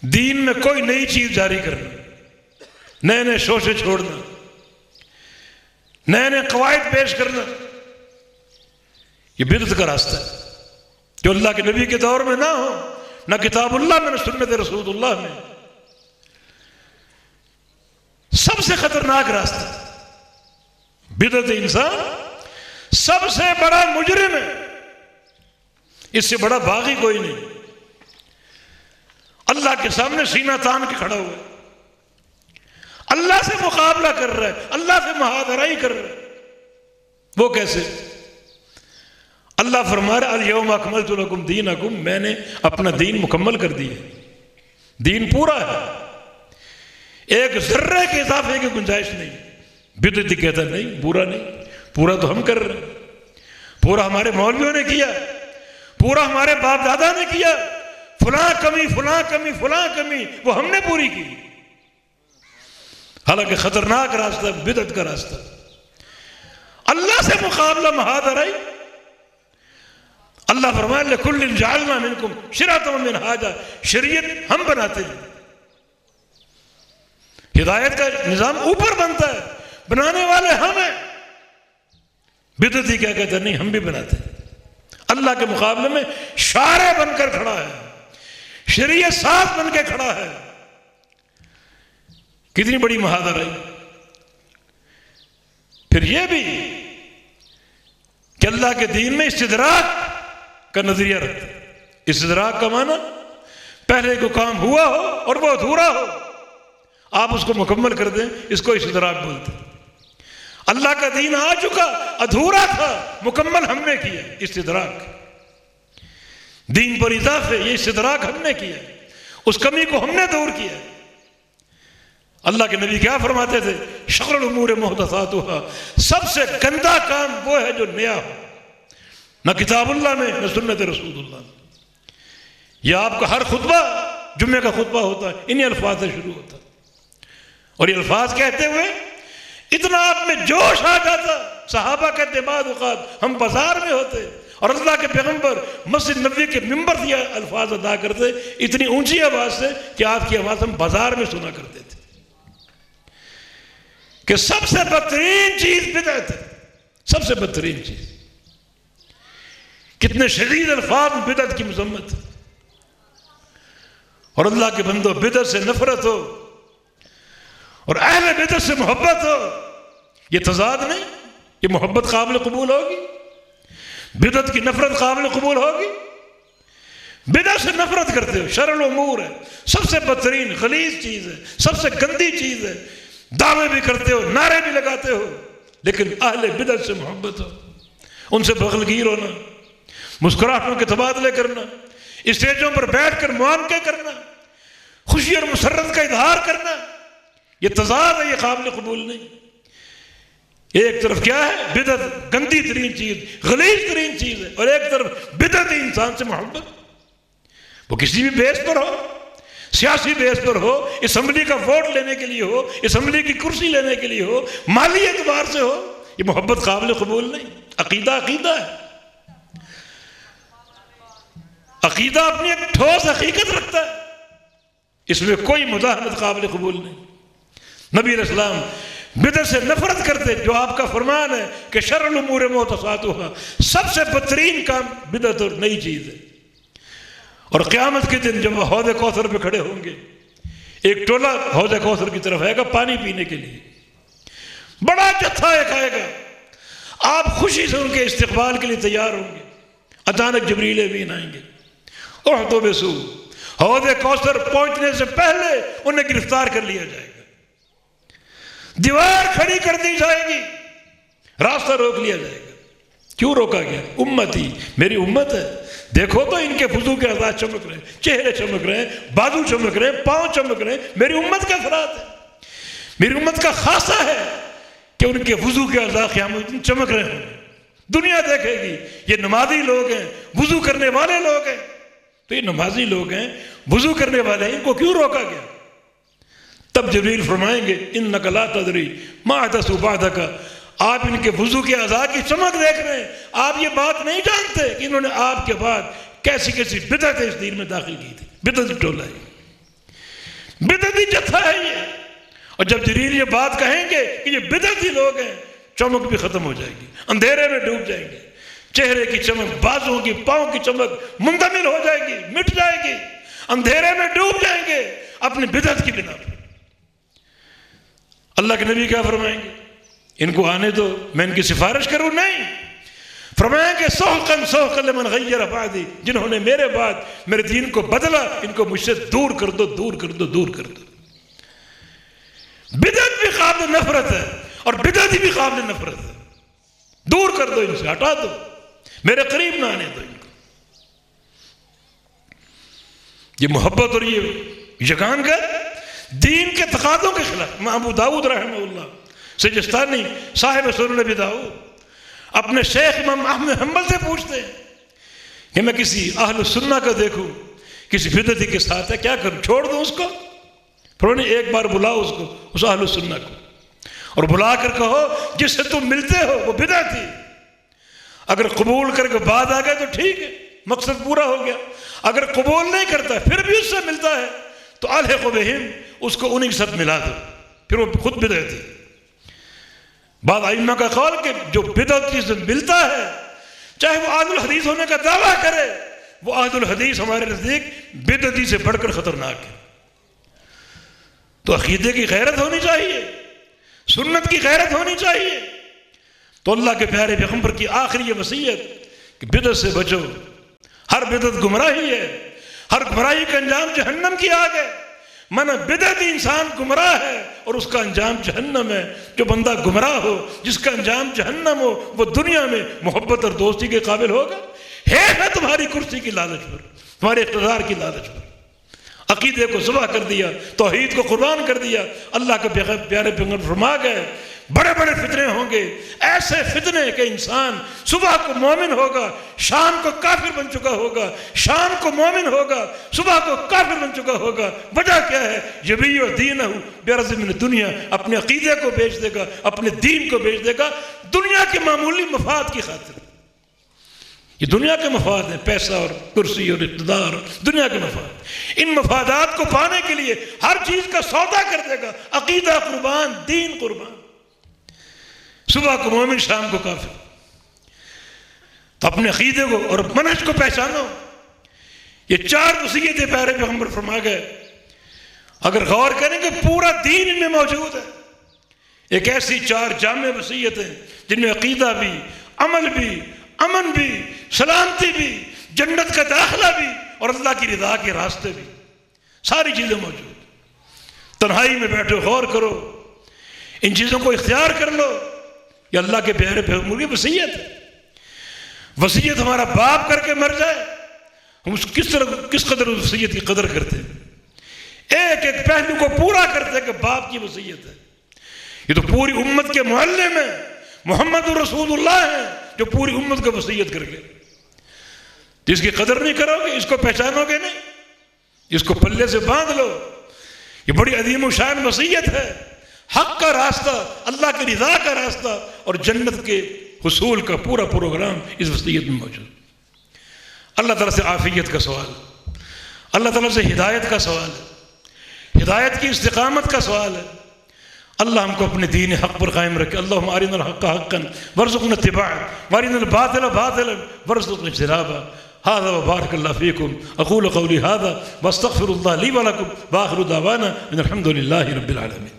دین میں کوئی نئی چیز جاری کرنا، نئے نئے شوشے چھوڑنا، نئے نئے قواعد پیش کرنا، یہ بدعت کا راستہ ہے جو اللہ کے نبی کے دور میں نہ ہو، نہ کتاب اللہ میں، نہ سنت رسول اللہ میں۔ سب سے خطرناک راستہ بدعت۔ انسان سب سے بڑا مجرم ہے، اس سے بڑا باغی کوئی نہیں۔ اللہ کے سامنے سینہ تان کے کھڑا ہوا ہے، اللہ سے مقابلہ کر رہا ہے، اللہ سے محاذرائی کر رہا ہے۔ وہ کیسے؟ اللہ فرما رہا ہے الیوم اکملت لکم دینکم، میں نے اپنا دین مکمل کر دیا، دین پورا ہے، ایک ذرے کے اضافے کی گنجائش نہیں۔ بدعتی کہتا نہیں، پورا نہیں، پورا تو ہم کر رہے ہیں، پورا ہمارے مولویوں نے کیا، پورا ہمارے باپ دادا نے کیا، فلاں کمی فلاں کمی فلاں کمی وہ ہم نے پوری کی۔ حالانکہ خطرناک راستہ بدعت کا راستہ، اللہ سے مقابلہ محاذرائی۔ اللہ فرمائے لِكُلٍّ جَعَلْنَا مِنْكُمْ شِرْعَةً وَمِنْهَاجًا، شریعت ہم بناتے ہیں، ہدایت کا نظام اوپر بنتا ہے، بنانے والے ہم ہیں۔ بدعتی کیا کہتے ہیں؟ نہیں، ہم بھی بناتے ہیں۔ اللہ کے مقابلے میں شارع بن کر کھڑا ہے، شریعت ساز بن کے کھڑا ہے۔ کتنی بڑی محاذرائی۔ پھر یہ بھی کہ اللہ کے دین میں استدراک کا نظریہ رکھتے ہیں۔ استدراک کا معنی پہلے کو کام ہوا ہو اور وہ ادھورا ہو، آپ اس کو مکمل کر دیں، اس کو استدراک بولتے ہیں۔ اللہ کا دین آ چکا، ادھورا تھا، مکمل ہم نے کیا، استدراک۔ دین پر اضافے، یہ استدراک ہم نے کیا، اس کمی کو ہم نے دور کیا۔ اللہ کے نبی کیا فرماتے تھے؟ شر الامور محدثاتها، سب سے گندا کام وہ ہے جو نیا ہو، نہ کتاب اللہ میں نہ سنت رسول اللہ میں۔ یہ آپ کا ہر خطبہ جمعے کا خطبہ ہوتا ہے، انہی الفاظ سے شروع ہوتا ہے، اور یہ الفاظ کہتے ہوئے اتنا آپ میں جوش آ جاتا۔ صحابہ کہتے بعض اوقات ہم بازار میں ہوتے اور اللہ کے پیغمبر مسجد نبوی کے ممبر سے الفاظ ادا کرتے اتنی اونچی آواز سے کہ آپ کی آواز ہم بازار میں سنا کرتے تھے کہ سب سے بدترین چیز بدعت ہے، سب سے بدترین چیز۔ کتنے شدید الفاظ میں بدعت کی مذمت ہے۔ اور اللہ کے بندو، بدعت سے نفرت ہو اور اہل بدعت سے محبت ہو، یہ تضاد نہیں، یہ محبت قابل قبول ہوگی؟ بدعت کی نفرت قابل قبول ہوگی؟ بدعت سے نفرت کرتے ہو، شر الامور ہے، سب سے بدترین غلیظ چیز ہے، سب سے گندی چیز ہے، دعوے بھی کرتے ہو، نعرے بھی لگاتے ہو، لیکن اہل بدعت سے محبت ہو، ان سے بغلگیر ہونا، مسکراہٹوں کے تبادلے کرنا، اسٹیجوں پر بیٹھ کر معانقے کرنا، خوشی اور مسرت کا اظہار کرنا، یہ تضاد ہے، یہ قابل قبول نہیں۔ ایک طرف کیا ہے؟ بدعت گندی ترین چیز، غلیظ ترین چیز ہے، اور ایک طرف بدعت انسان سے محبت، وہ کسی بھی بیس پر ہو، سیاسی بیس پر ہو، اسمبلی کا ووٹ لینے کے لیے ہو، اسمبلی کی کرسی لینے کے لیے ہو، مالی اعتبار سے ہو، یہ محبت قابل قبول نہیں۔ عقیدہ عقیدہ ہے، عقیدہ اپنی ایک ٹھوس حقیقت رکھتا ہے، اس میں کوئی مداخلت قابل قبول نہیں۔ نبی علیہ السلام بدعت سے نفرت کرتے، جو آپ کا فرمان ہے کہ شر الامور محدثاتها، سب سے بدترین کام بدعت اور نئی چیز ہے۔ اور قیامت کے دن جب وہ حوض کوثر پہ کھڑے ہوں گے، ایک ٹولہ حوض کوثر کی طرف آئے گا پانی پینے کے لیے، بڑا جتھا ایک آئے گا، آپ خوشی سے ان کے استقبال کے لیے تیار ہوں گے، اچانک جبریل امین آئیں گے، احطوا بسو، حوض کوثر پہنچنے سے پہلے انہیں گرفتار کر لیا جائے گا، دیوار کھڑی کر دی جائے گی، راستہ روک لیا جائے گا۔ کیوں روکا گیا؟ امتی، میری امت ہے، دیکھو تو ان کے وضو کے اعضاء چمک رہے ہیں، چہرے چمک رہے ہیں، بازو چمک رہے ہیں، پاؤں چمک رہے ہیں۔ میری امت کا افراد ہے، میری امت کا خاصہ ہے کہ ان کے وضو کے اعضاء قیامت دن چمک رہے ہوں۔ دنیا دیکھے گی یہ نمازی لوگ ہیں، وضو کرنے والے لوگ ہیں، تو یہ نمازی لوگ ہیں، وضو کرنے والے ہیں، ان کو کیوں روکا گیا؟ تب جبریل فرمائیں گے انک لا تدری ما احدثوا بعدک، آپ ان کے وضو کے اعضاء کی چمک دیکھ رہے ہیں، آپ یہ بات نہیں جانتے کہ انہوں نے آپ کے بعد کیسی کیسی بدعت اس دین میں داخل کی تھی۔ بدعتی ٹولہ ہے، بدعتی جتھا ہے یہ، اور جب جبریل یہ بات کہیں گے کہ یہ بدعتی لوگ ہیں، چمک بھی ختم ہو جائے گی، اندھیرے میں ڈوب جائیں گے، چہرے کی چمک، بازوں کی، پاؤں کی چمک منتمل ہو جائے گی، مٹ جائے گی، اندھیرے میں ڈوب جائیں گے اپنی بدعت کی بنا پر۔ اللہ کے نبی کیا فرمائیں گے؟ ان کو آنے دو، میں ان کی سفارش کروں؟ نہیں، فرمایا کہ سحقاً سحقاً لمن غیر بعدی، جنہوں نے میرے بعد میرے دین کو بدلا، ان کو مجھ سے دور کر دو، دور کر دو، دور کر دو۔ بدعت بھی قابل نفرت ہے اور بدعتی بھی قابل نفرت ہے، دور کر دو، ان سے ہٹا دو، میرے قریب نہ آنے دو ان کو۔ یہ محبت اور یہ یگان کا دین کے تقاضوں کے خلاف۔ امام ابو داؤد رحمہ اللہ سجستانی صاحب سنن ابی داؤد اپنے شیخ امام احمد حنبل سے پوچھتے ہیں کہ میں کسی اہل سنہ کا دیکھوں کسی بدعتی کے ساتھ ہے، کیا کروں؟ چھوڑ دوں اس کو؟ پھر ایک بار بلاؤ اس کو، اس اہل سنہ کو، اور بلا کر کہو جس سے تم ملتے ہو وہ بدعتی، اگر قبول کر کے بعد آ گئے تو ٹھیک ہے، مقصد پورا ہو گیا، اگر قبول نہیں کرتا پھر بھی اس سے ملتا ہے تو الحق بہم، اس کو انہی کے ساتھ ملا دو، پھر وہ خود بدعتی۔ بعض ائمہ کا قول کہ جو بدعتی سے ملتا ہے چاہے وہ اہل الحدیث ہونے کا دعویٰ کرے، وہ اہل الحدیث ہمارے نزدیک بدعتی سے بڑھ کر خطرناک ہے۔ تو عقیدے کی غیرت ہونی چاہیے، سنت کی غیرت ہونی چاہیے۔ تو اللہ کے پیارے پیغمبر کی آخری یہ وصیت کہ بدعت سے بچو، ہر بدعت گمراہی ہے، ہر گمراہی کا انجام جہنم کی آگ ہے۔ من بدعتی انسان گمراہ ہے اور اس کا انجام جہنم ہے۔ جو بندہ گمراہ ہو، جس کا انجام جہنم ہو، وہ دنیا میں محبت اور دوستی کے قابل ہوگا؟ ہے تمہاری کرسی کی لالچ پر، تمہارے اقتدار کی لالچ پر عقیدے کو ذبح کر دیا، توحید کو قربان کر دیا۔ اللہ کے پیارے پیغمبر فرما گئے بڑے بڑے فتنے ہوں گے، ایسے فتنے کہ انسان صبح کو مومن ہوگا، شام کو کافر بن چکا ہوگا، شام کو مومن ہوگا، صبح کو کافر بن چکا ہوگا۔ وجہ کیا ہے؟ یبیع دینہ بعرض من الدنیا، اپنے عقیدے کو بیچ دے گا، اپنے دین کو بیچ دے گا دنیا کے معمولی مفاد کی خاطر۔ یہ دنیا کے مفاد ہیں، پیسہ اور کرسی اور اقتدار، دنیا کے مفاد۔ ان مفادات کو پانے کے لیے ہر چیز کا سودا کر دے گا، عقیدہ قربان، دین قربان، صبح کو مومن، شام کو کافر۔ تو اپنے عقیدے کو اور منہج کو پہچانو۔ یہ چار وصیتیں پیارے پیغمبر فرما گئے، اگر غور کریں کہ پورا دین ان میں موجود ہے۔ ایک ایسی چار جامع وصیتیں جن میں عقیدہ بھی، عمل بھی، امن بھی، سلامتی بھی، جنت کا داخلہ بھی اور اللہ کی رضا کے راستے بھی، ساری چیزیں موجود۔ تنہائی میں بیٹھو، غور کرو، ان چیزوں کو اختیار کر لو۔ یہ اللہ کے پیارے پیغمبر کی وصیت ہے۔ وصیت ہمارا باپ کر کے مر جائے، ہم اس کس قدر اس وصیت کی قدر کرتے ہیں، ایک ایک پہلو کو پورا کرتے کہ باپ کی وصیت ہے۔ یہ تو پوری امت کے معلم ہیں، محمد رسول اللہ ہیں جو پوری امت کو وصیت کر گئے۔ جس کی قدر نہیں کرو گے، اس کو پہچانو گے نہیں، اس کو پلے سے باندھ لو۔ یہ بڑی عظیم و شان وصیت ہے، حق کا راستہ، اللہ کی رضا کا راستہ اور جنت کے حصول کا پورا پروگرام اس وصیت میں موجود۔ اللہ تعالیٰ سے عافیت کا سوال، اللہ تعالیٰ سے ہدایت کا سوال ہے، ہدایت کی استقامت کا سوال ہے۔ اللہ ہم کو اپنے دین حق پر قائم رکھے۔ اللہم ارنا الحق حقا وارزقنا اتباعه وارنا الباطل باطلا وارزقنا اجتنابه۔ هذا وبارك الله فيكم، أقول قولي هذا واستغفر الله لي ولكم، وآخر دعوانا ان الحمد لله رب العالمين۔